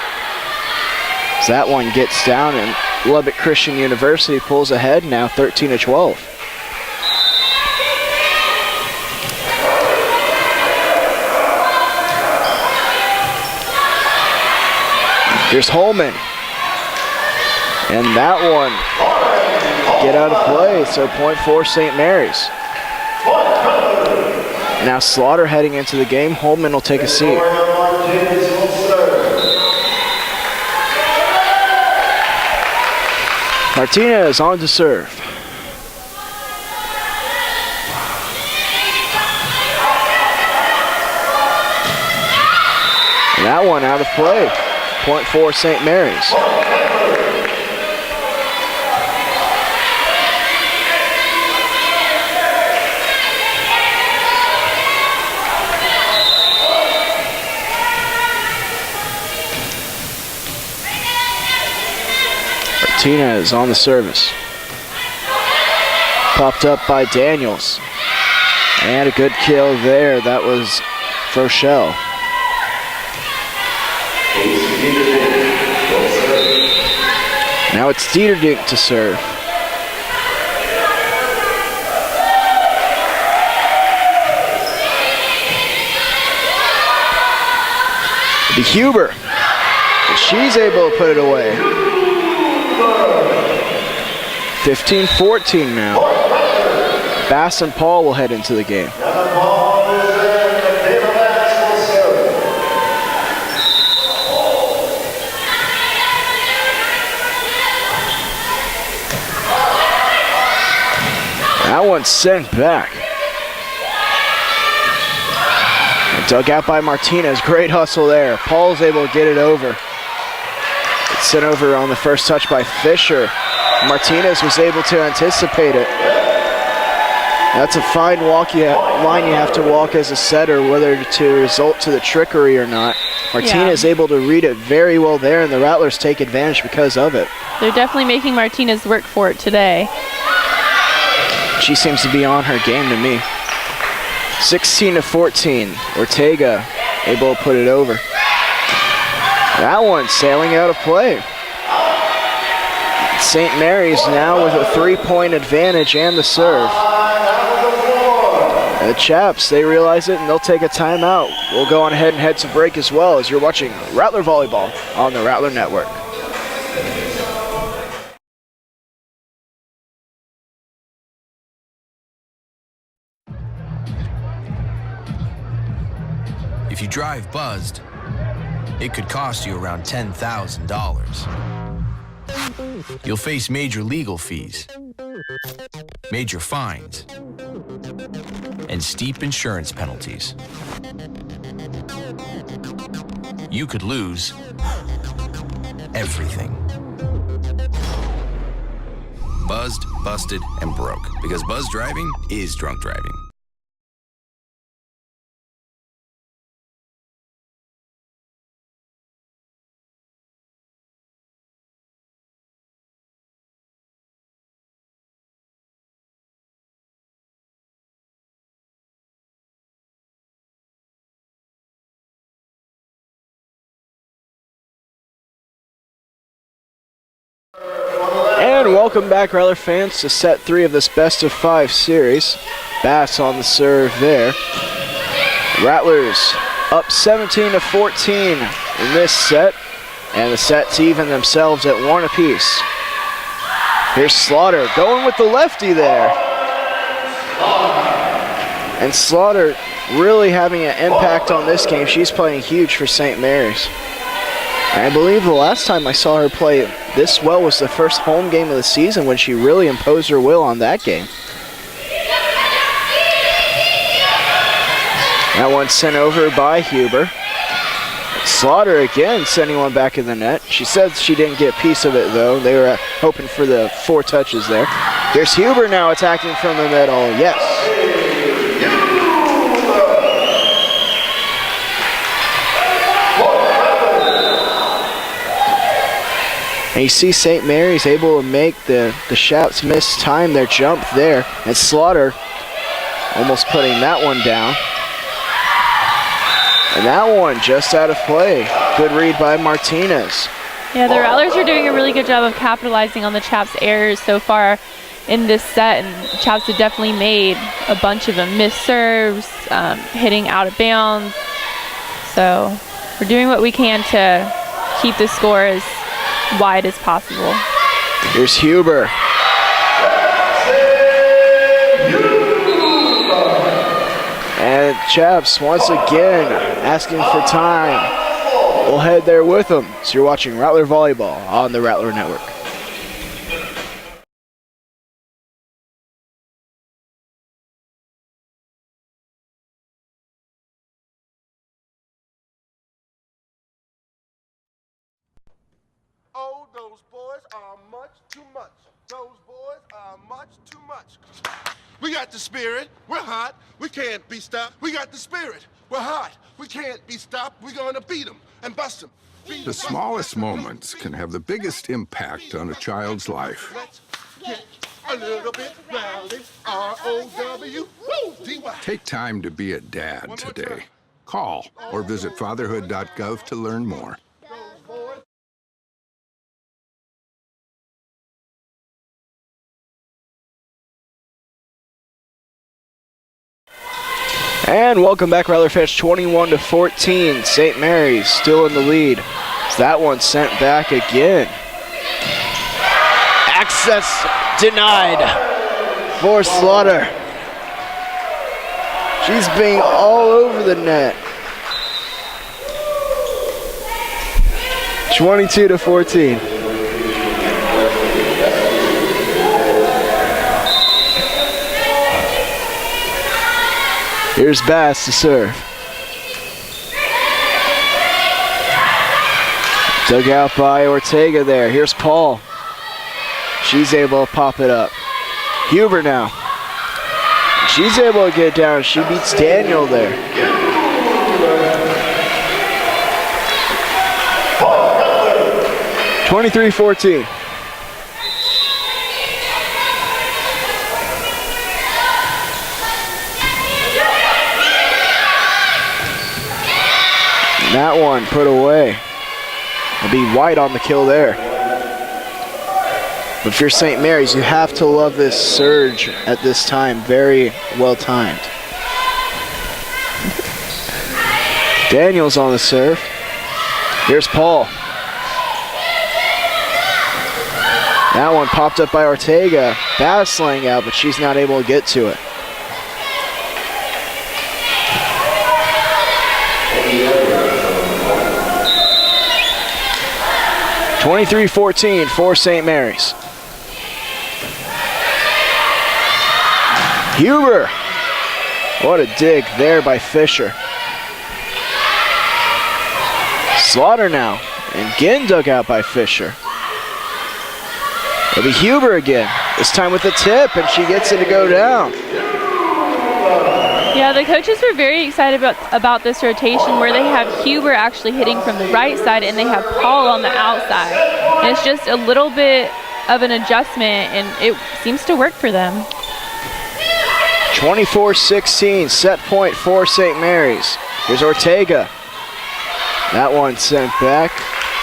As that one gets down, and Lubbock Christian University pulls ahead now 13-12. Here's Holman. And that one get out of play, so point for St. Mary's. Now Slaughter heading into the game. Holman will take a seat. Martinez on to serve. And that one out of play. Point for St. Mary's. Martinez on the service. Popped up by Daniels. And a good kill there. That was Froschel. Now it's Dieterdink to serve. The Huber. And she's able to put it away. 15-14 now. Bass and Paul will head into the game. That one's sent back. And dug out by Martinez. Great hustle there. Paul's able to get it over. It's sent over on the first touch by Fisher. Martinez was able to anticipate it. That's a fine line you have to walk as a setter, whether to result to the trickery or not. Martinez able to read it very well there, and the Rattlers take advantage because of it. They're definitely making Martinez work for it today. She seems to be on her game to me. 16-14. Ortega able to put it over. That one sailing out of play. St. Mary's now with a 3-point advantage and the serve. The Chaps, they realize it and they'll take a timeout. We'll go on ahead and head to break as well as you're watching Rattler Volleyball on the Rattler Network. If you drive buzzed, it could cost you around $10,000. You'll face major legal fees, major fines, and steep insurance penalties. You could lose everything. Buzzed, busted, and broke, because buzz driving is drunk driving. And welcome back, Rattler fans, to set 3 of this best-of-5 series. Bass on the serve there. Rattlers up 17-14 in this set, and the set to even themselves at 1 apiece. Here's Slaughter going with the lefty there. And Slaughter really having an impact on this game. She's playing huge for St. Mary's. I believe the last time I saw her play this well was the first home game of the season when she really imposed her will on that game. That one sent over by Huber. Slaughter again sending one back in the net. She said she didn't get a piece of it though. They were hoping for the 4 touches there. Here's Huber now attacking from the middle. Yes. And you see St. Mary's able to make the Shouts miss time their jump there. And Slaughter almost putting that one down. And that one just out of play. Good read by Martinez. Yeah, the Rattlers are doing a really good job of capitalizing on the Chaps' errors so far in this set. And Chaps have definitely made a bunch of them. Missed serves, hitting out of bounds. So we're doing what we can to keep the score as wide as possible. Here's Huber. And Chaps once again asking for time. We'll head there with them. So you're watching Rattler Volleyball on the Rattler Network. Oh, those boys are much too much. Those boys are much too much. We got the spirit. We're hot. We can't be stopped. We got the spirit. We're hot. We can't be stopped. We're going to beat them and bust them. The smallest moments can have the biggest impact on a child's life. Let's get a little bit rowdy. R-O-W-D-Y. Take time to be a dad today. Call or visit fatherhood.gov to learn more. And welcome back, Rattler fans. 21-14. St. Mary's still in the lead. So that one sent back again. Access denied for Slaughter. She's being all over the net. 22-14. Here's Bass to serve. Dug out by Ortega there. Here's Paul. She's able to pop it up. Huber now. She's able to get it down. She beats Daniel there. (23-14). That one put away. It'll be White on the kill there. But if you're St. Mary's, you have to love this surge at this time. Very well timed. Daniels on the serve. Here's Paul. That one popped up by Ortega. Bass laying out, but she's not able to get to it. (23-14) for St. Mary's. Huber. What a dig there by Fisher. Slaughter now. And again dug out by Fisher. It'll be Huber again. This time with the tip, and she gets it to go down. Yeah, the coaches were very excited about this rotation where they have Huber actually hitting from the right side and they have Paul on the outside. And it's just a little bit of an adjustment, and it seems to work for them. 24-16, set point for St. Mary's. Here's Ortega. That one sent back.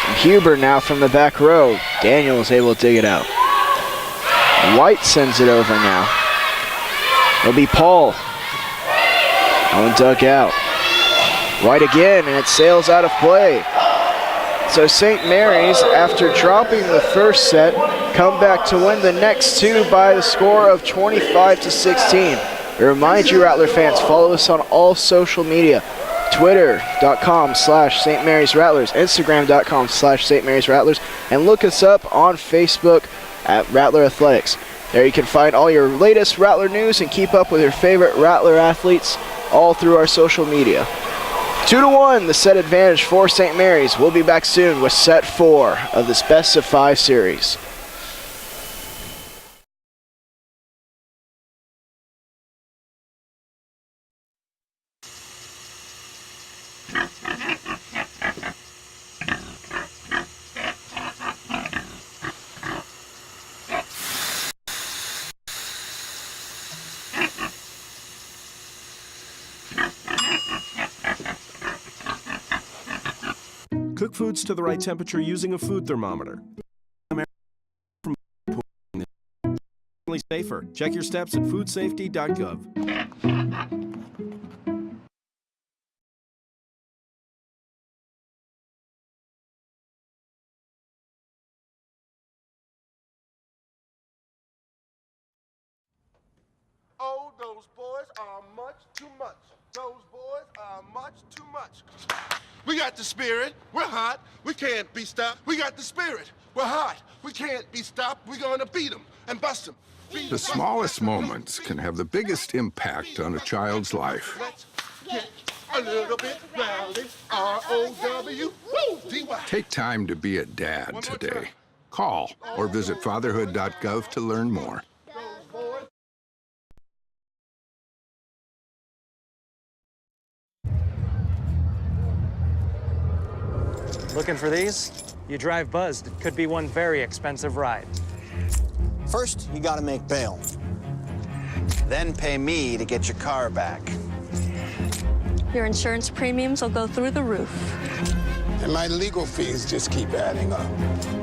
And Huber now from the back row. Daniel is able to dig it out. White sends it over now. It'll be Paul. That one dug out. White again, and it sails out of play. So St. Mary's, after dropping the first set, come back to win the next two by the score of 25-16. I remind you, Rattler fans, follow us on all social media. Twitter.com/St. Mary's Rattlers, Instagram.com/St. Mary's Rattlers, and look us up on Facebook at Rattler Athletics. There you can find all your latest Rattler news and keep up with your favorite Rattler athletes all through our social media. 2-1, the set advantage for St. Mary's. We'll be back soon with set 4 of this best of 5 series. Cook foods to the right temperature using a food thermometer. Safer. Check your steps at foodsafety.gov. Oh, those boys are much too much. Those boys are much too much. We got the spirit. We're hot. We can't be stopped. We got the spirit. We're hot. We can't be stopped. We're going to beat them and bust them. The smallest moments can have the biggest impact on a child's life. Let's get a little bit rowdy. R-O-W-D-Y. Take time to be a dad today. Call or visit fatherhood.gov to learn more. Looking for these? You drive buzzed. It could be one very expensive ride. First, you gotta make bail. Then pay me to get your car back. Your insurance premiums will go through the roof. And my legal fees just keep adding up.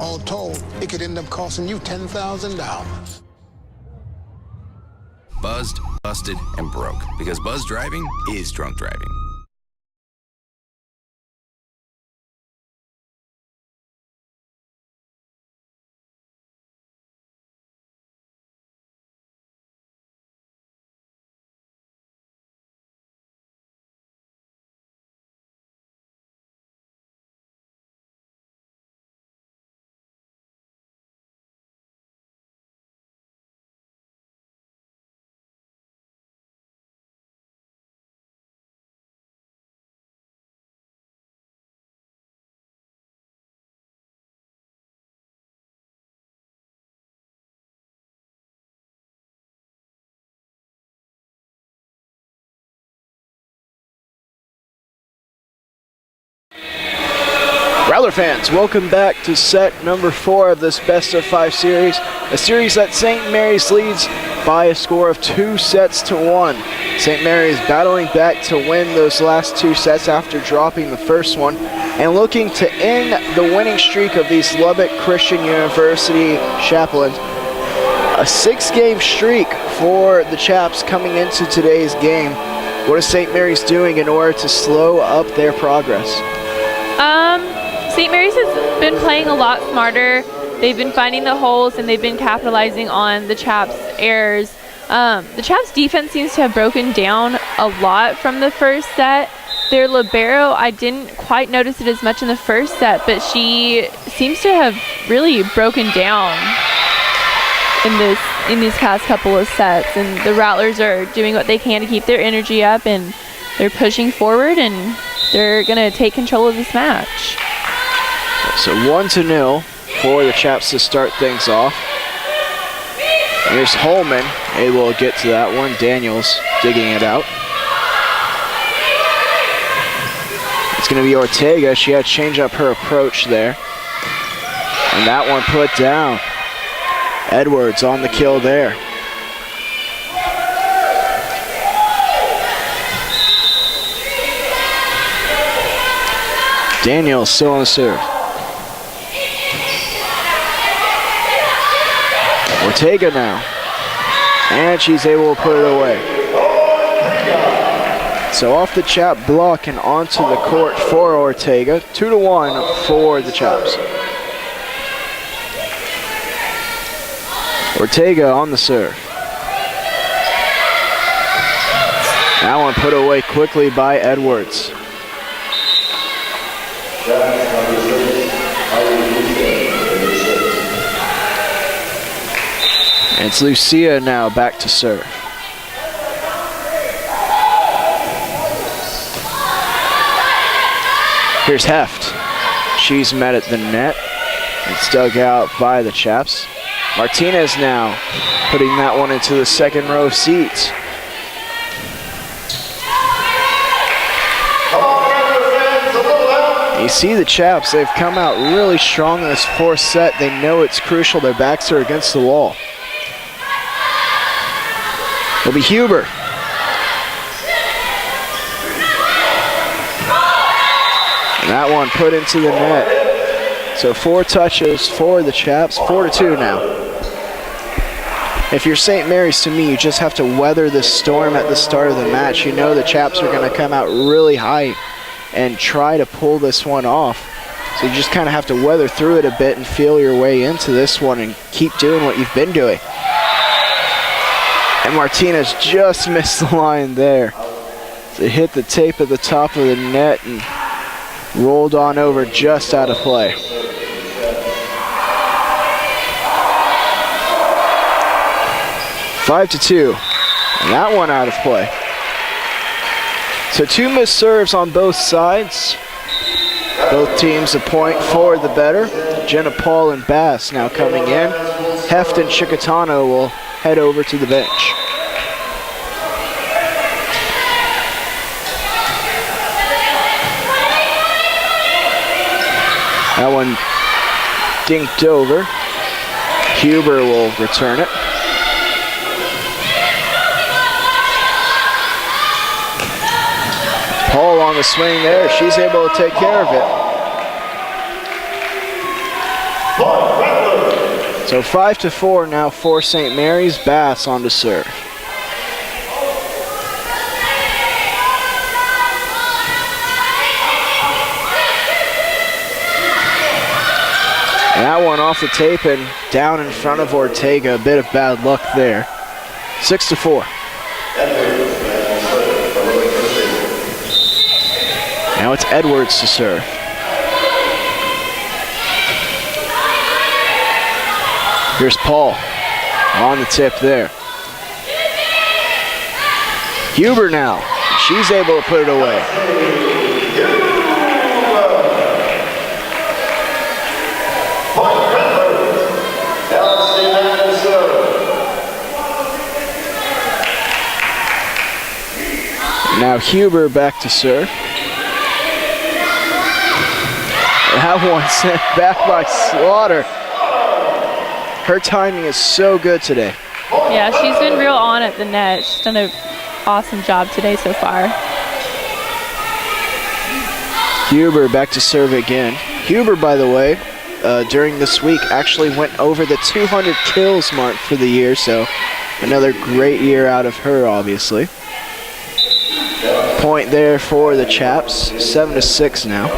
All told, it could end up costing you $10,000. Buzzed, busted, and broke. Because buzz driving is drunk driving. Rattler fans, welcome back to set number 4 of this best of 5 series, a series that St. Mary's leads by a score of 2-1. St. Mary's battling back to win those last 2 sets after dropping the first one and looking to end the winning streak of these Lubbock Christian University chaplains. A 6-game streak for the Chaps coming into today's game. What is St. Mary's doing in order to slow up their progress? St. Mary's has been playing a lot smarter. They've been finding the holes and they've been capitalizing on the Chaps' errors. The Chaps' defense seems to have broken down a lot from the first set. Their libero, I didn't quite notice it as much in the first set, but she seems to have really broken down in these past couple of sets. And the Rattlers are doing what they can to keep their energy up, and they're pushing forward, and they're going to take control of this match. So 1-0 for the Chaps to start things off. Here's Holman able to get to that one. Daniels digging it out. It's going to be Ortega. She had to change up her approach there. And that one put down. Edwards on the kill there. Daniels still on the serve. Ortega now. And she's able to put it away. So off the Chap block and onto the court for Ortega. 2-1 for the Chaps. Ortega on the serve. That one put away quickly by Edwards. And it's Lucia now back to serve. Here's Heft. She's met at the net. It's dug out by the Chaps. Martinez now putting that one into the second row of seats. You see the Chaps, they've come out really strong in this fourth set. They know it's crucial. Their backs are against the wall. It'll be Huber. And that one put into the net. So 4 touches for the Chaps, 4-2 now. If you're St. Mary's, to me, you just have to weather this storm at the start of the match. You know the Chaps are going to come out really high and try to pull this one off. So you just kind of have to weather through it a bit and feel your way into this one and keep doing what you've been doing. And Martinez just missed the line there. So it hit the tape at the top of the net and rolled on over just out of play. Five to 2, and that one out of play. So 2 missed serves on both sides. Both teams a point for the better. Jenna Paul and Bass now coming in. Heft and Chicatano will head over to the bench. That one dinked over. Huber will return it. Paul on the swing there. She's able to take care of it. So 5-4 now for St. Mary's. Bass on to serve. And that one off the tape and down in front of Ortega. A bit of bad luck there. 6-4. Now it's Edwards to serve. Here's Paul on the tip there. Huber now. She's able to put it away. Now Huber back to serve. That one sent back by Slaughter. Her timing is so good today. Yeah, she's been real on at the net. She's done an awesome job today so far. Huber back to serve again. Huber, by the way, during this week actually went over the 200 kills mark for the year, so another great year out of her, obviously. Point there for the Chaps, 7-6 now.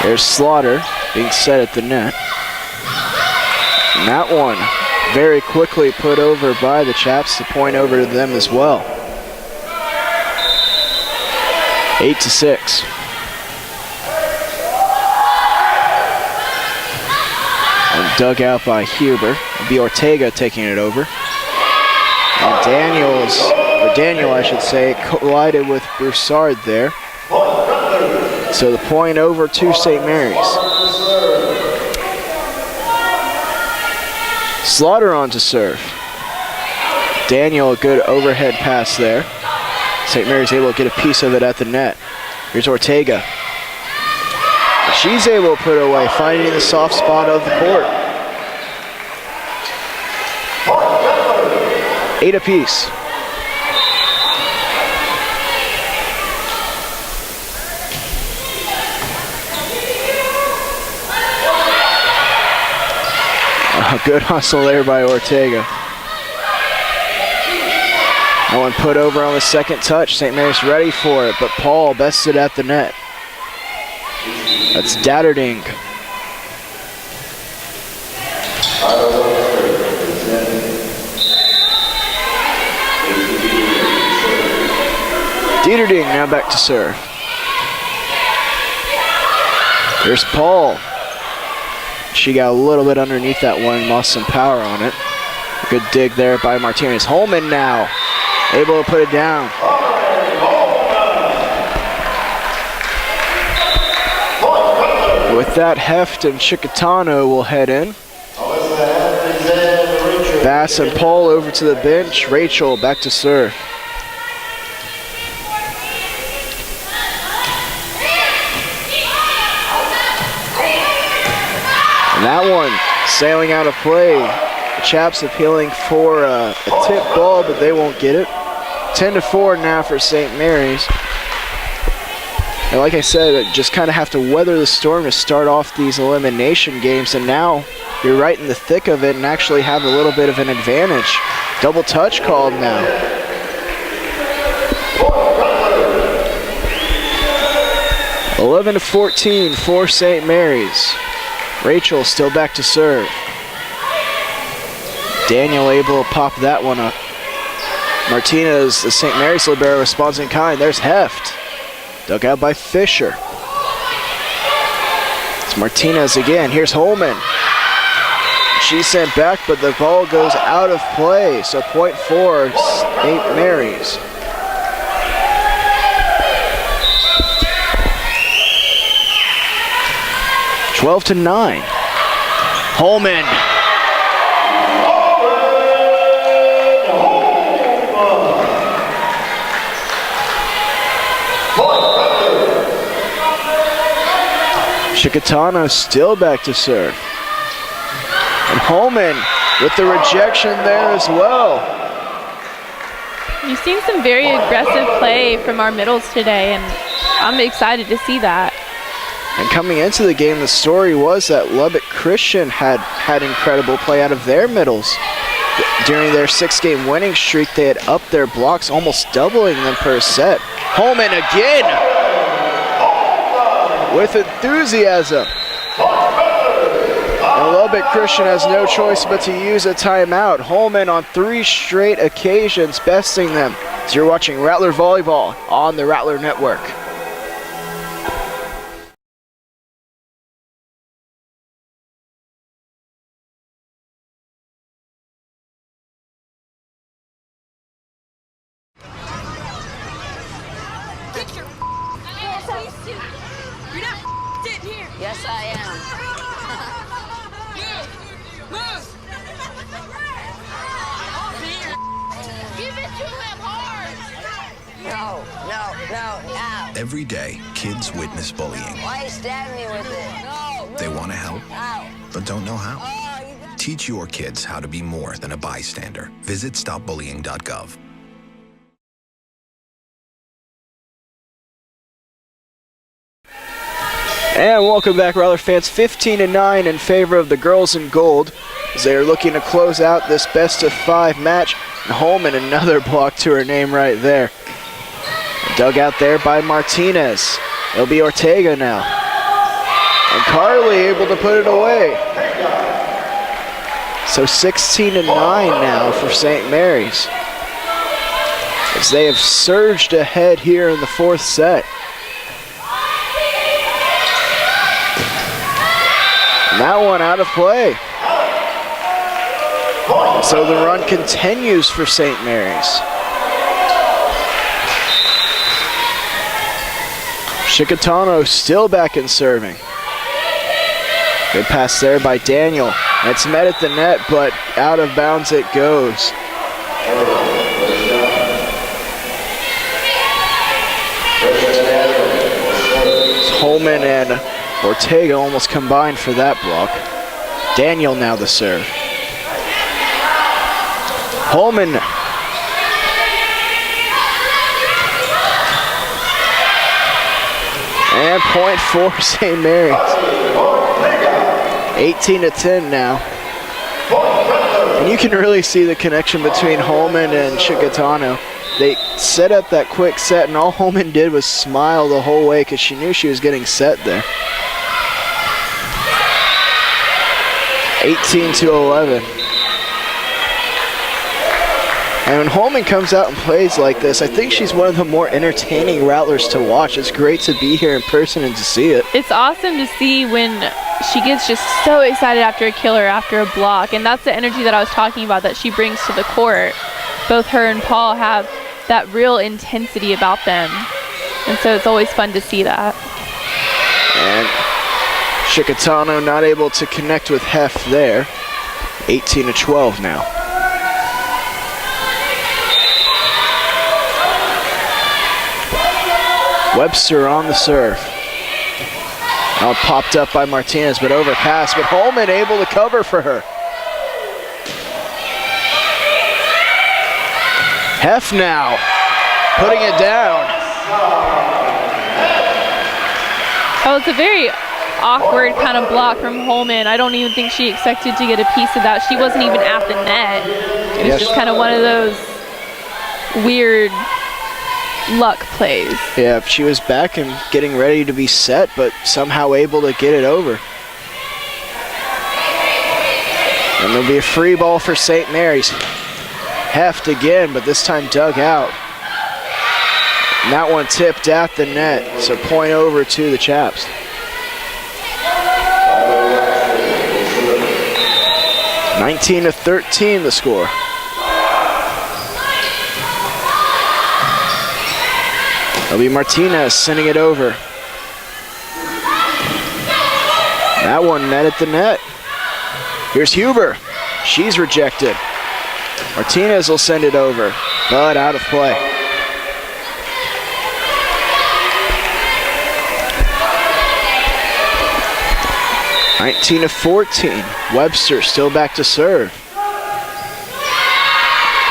There's Slaughter being set at the net. And that one very quickly put over by the Chaps, to point over to them as well. 8-6. And dug out by Huber. It'll be Ortega taking it over. And Daniel, I should say, collided with Broussard there. So the point over to St. Mary's. Slaughter on to serve. Daniel, a good overhead pass there. St. Mary's able to get a piece of it at the net. Here's Ortega. She's able to put it away, finding the soft spot of the court. 8 apiece. A good hustle there by Ortega. That one put over on the second touch. St. Mary's ready for it, but Paul bested at the net. That's Datterding. Dieterding now back to serve. Here's Paul. She got a little bit underneath that one and lost some power on it. Good dig there by Martinez. Holman now able to put it down. With that, Heft and Chicatano will head in. Bass and Paul over to the bench. Rachel back to serve. And that one sailing out of play. The Chaps appealing for a tip ball, but they won't get it. 10-4 now for St. Mary's. And like I said, just kind of have to weather the storm to start off these elimination games, and now you're right in the thick of it and actually have a little bit of an advantage. Double touch called now. (11-14) for St. Mary's. Rachel still back to serve. Daniel able to pop that one up. Martinez, the St. Mary's libero, responds in kind. There's Heft. Dug out by Fisher. It's Martinez again. Here's Holman. She's sent back, but the ball goes out of play. So point for St. Mary's. (12-9). Holman. Chicatano still back to serve. And Holman with the rejection there as well. You've seen some very aggressive play from our middles today, and I'm excited to see that. And coming into the game, the story was that Lubbock Christian had incredible play out of their middles. During their 6-game winning streak, they had upped their blocks, almost doubling them per set. Holman again with enthusiasm. And Lubbock Christian has no choice but to use a timeout. Holman on 3 straight occasions besting them. So you're watching Rattler Volleyball on the Rattler Network. Yes, I am. Give it to him hard. No. Every day, kids witness bullying. Why are you stabbing me with it? No. They want to help, Ow. but don't know how. Teach your kids how to be more than a bystander. Visit stopbullying.gov. And welcome back, Rattler fans. 15-9 in favor of the girls in gold as they are looking to close out this best-of-5 match. And Holman, another block to her name right there. Dug out there by Martinez. It'll be Ortega now. And Carly able to put it away. So 16-9 now for St. Mary's, as they have surged ahead here in the 4th set. And that one out of play. So the run continues for St. Mary's. Chicatano still back in serving. Good pass there by Daniel. It's met at the net, but out of bounds it goes. Holman and Ortega almost combined for that block. Daniel now the serve. Holman. And point for St. Mary's. 18-10 now. And you can really see the connection between Holman and Shikatano. They set up that quick set, and all Holman did was smile the whole way because she knew she was getting set there. 18-11. And when Holman comes out and plays like this, I think she's one of the more entertaining Rattlers to watch. It's great to be here in person and to see it. It's awesome to see when she gets just so excited after a kill or after a block, and that's the energy that I was talking about that she brings to the court. Both her and Paul have that real intensity about them, and so it's always fun to see that. And Shikatano not able to connect with Heft there. 18-12 now. Webster on the serve. Now popped up by Martinez, but overpass. But Holman able to cover for her. Heft now putting it down. Oh, it's a very awkward kind of block from Holman. I don't even think she expected to get a piece of that. She wasn't even at the net. It was just kind of one of those weird luck plays. Yeah, she was back and getting ready to be set, but somehow able to get it over. And there'll be a free ball for St. Mary's. Heft again, but this time dug out. And that one tipped at the net, so point over to the Chaps. (19-13) the score. It'll be Martinez sending it over. That one net at the net. Here's Huber. She's rejected. Martinez will send it over, but out of play. (19-14). Webster still back to serve.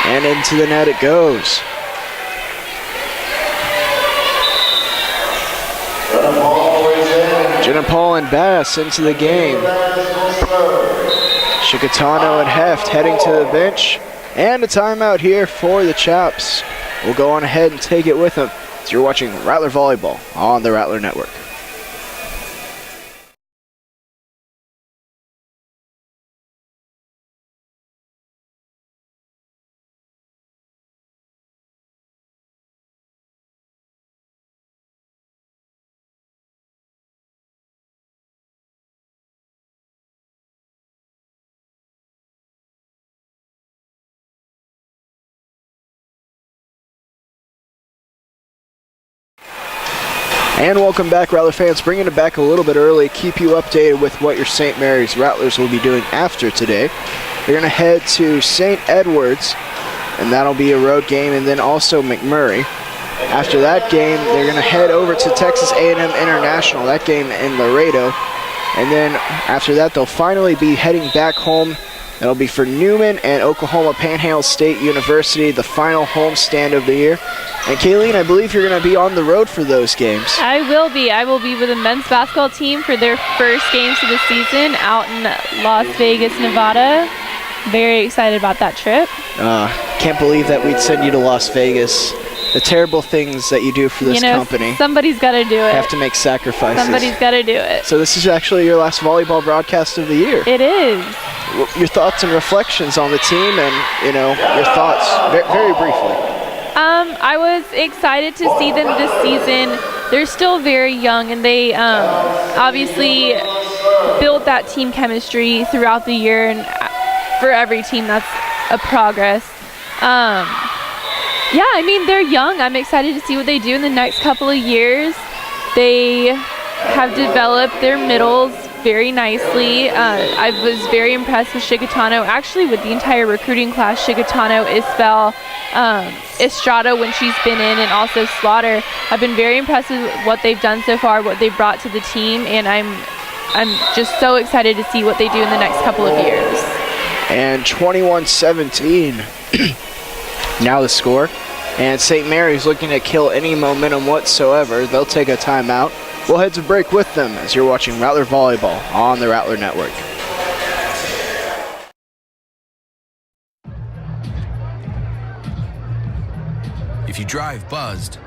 And into the net it goes. Jenna Paul and Bass into the game. Shikatano and Heft heading to the bench. And a timeout here for the Chaps. We'll go on ahead and take it with them as you're watching Rattler Volleyball on the Rattler Network. And welcome back, Rattler fans. Bringing it back a little bit early, keep you updated with what your St. Mary's Rattlers will be doing after today. They're going to head to St. Edwards, and that'll be a road game, and then also McMurray. After that game, they're going to head over to Texas A&M International, that game in Laredo. And then after that, they'll finally be heading back home. That'll be for Newman and Oklahoma Panhandle State University, the final home stand of the year. And Kayleen, I believe you're going to be on the road for those games. I will be. I will be with the men's basketball team for their first games of the season out in Las Vegas, Nevada. Very excited about that trip. Can't believe that we'd send you to Las Vegas. The terrible things that you do for this company. Somebody's got to do it. Have to make sacrifices. Somebody's got to do it. So this is actually your last volleyball broadcast of the year. It is. Your thoughts and reflections on the team, and your thoughts very briefly. I was excited to see them this season. They're still very young, and they obviously built that team chemistry throughout the year, and for every team that's a progress. Yeah, I mean, they're young. I'm excited to see what they do in the next couple of years. They have developed their middles very nicely. I was very impressed with Shikatano, actually with the entire recruiting class, Shikatano, Isbell, Estrada when she's been in, and also Slaughter. I've been very impressed with what they've done so far, what they've brought to the team, and I'm just so excited to see what they do in the next couple of years. And 21-17, now the score. And St. Mary's looking to kill any momentum whatsoever. They'll take a timeout. We'll head to break with them as you're watching Rattler Volleyball on the Rattler Network. If you drive buzzed,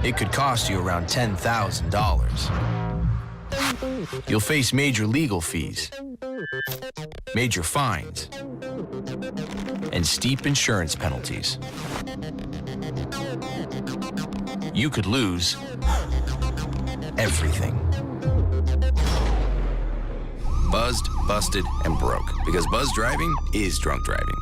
it could cost you around $10,000. You'll face major legal fees, major fines, and steep insurance penalties. You could lose everything. Buzzed, busted, and broke. Because buzz driving is drunk driving.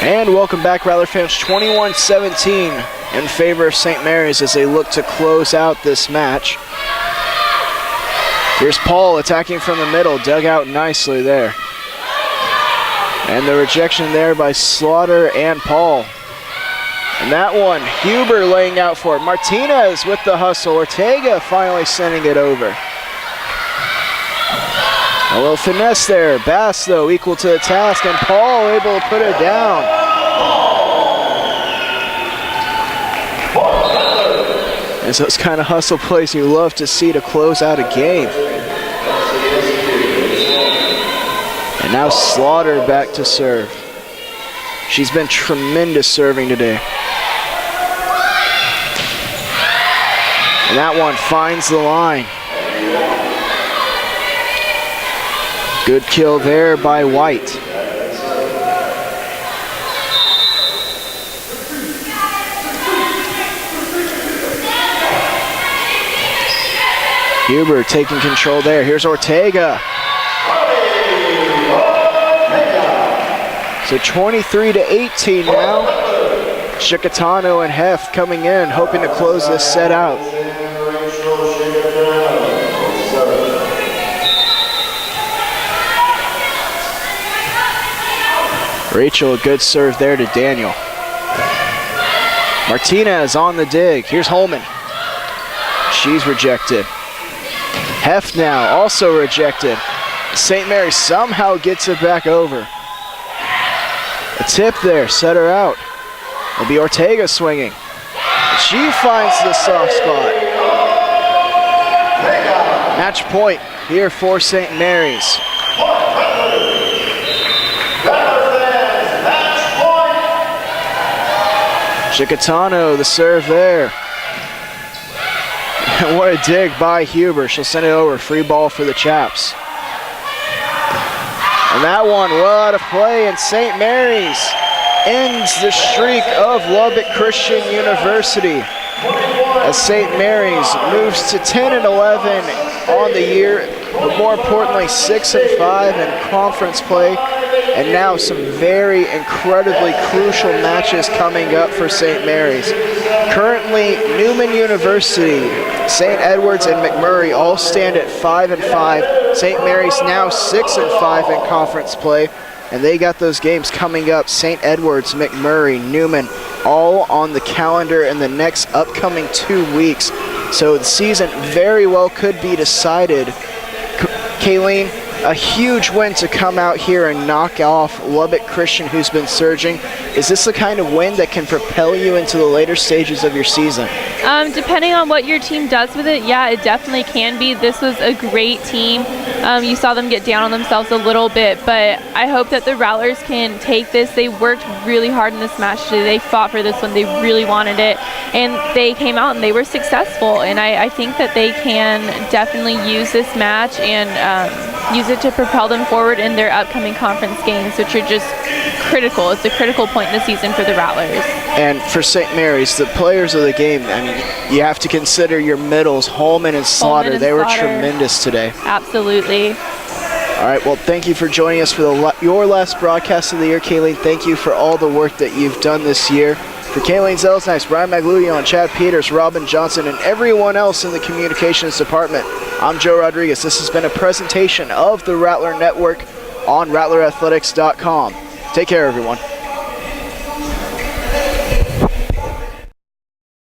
And welcome back, Rattler fans. 21-17 in favor of St. Mary's as they look to close out this match. Here's Paul attacking from the middle, dug out nicely there. And the rejection there by Slaughter and Paul. And that one, Huber laying out for it. Martinez with the hustle. Ortega finally sending it over. A little finesse there. Bass, though, equal to the task, and Paul able to put it down. It's those kind of hustle plays you love to see to close out a game. And now Slaughter back to serve. She's been tremendous serving today. And that one finds the line. Good kill there by White. Huber taking control there. Here's Ortega. So 23-18 now. Chicatano and Heft coming in, hoping to close this set out. Rachel, a good serve there to Daniel. Martinez on the dig. Here's Holman. She's rejected. Heft now also rejected. St. Mary somehow gets it back over. A tip there, set her out. It'll be Ortega swinging. She finds the soft spot. Match point here for St. Mary's. Chicatano, the serve there. What a dig by Huber. She'll send it over. Free ball for the Chaps. And that one well out of play, and St. Mary's ends the streak of Lubbock Christian University as St. Mary's moves to 10-11 on the year, but more importantly 6-5 in conference play. And now some very incredibly crucial matches coming up for St. Mary's. Currently, Newman University, St. Edwards, and McMurray all stand at 5-5. St. Mary's now 6-5 in conference play, and they got those games coming up. St. Edwards, McMurray, Newman, all on the calendar in the next upcoming 2 weeks. So the season very well could be decided. Kayleen, a huge win to come out here and knock off Lubbock Christian, who's been surging. Is this the kind of win that can propel you into the later stages of your season? Depending on what your team does with it, yeah, it definitely can be. This was a great team. You saw them get down on themselves a little bit, but I hope that the Rattlers can take this. They worked really hard in this match today. They fought for this one. They really wanted it, and they came out and they were successful. And I think that they can definitely use this match and use it to propel them forward in their upcoming conference games, which are just critical. It's a critical point in the season for the Rattlers. And for St. Mary's, the players of the game, I mean, you have to consider your middles, Holman and Slaughter. They were tremendous today. Absolutely. All right, well, thank you for joining us for your last broadcast of the year, Kayleen. Thank you for all the work that you've done this year. For Kayleen Zelsnice, Brian Magludion, Chad Peters, Robin Johnson, and everyone else in the communications department, I'm Joe Rodriguez. This has been a presentation of the Rattler Network on RattlerAthletics.com. Take care, everyone.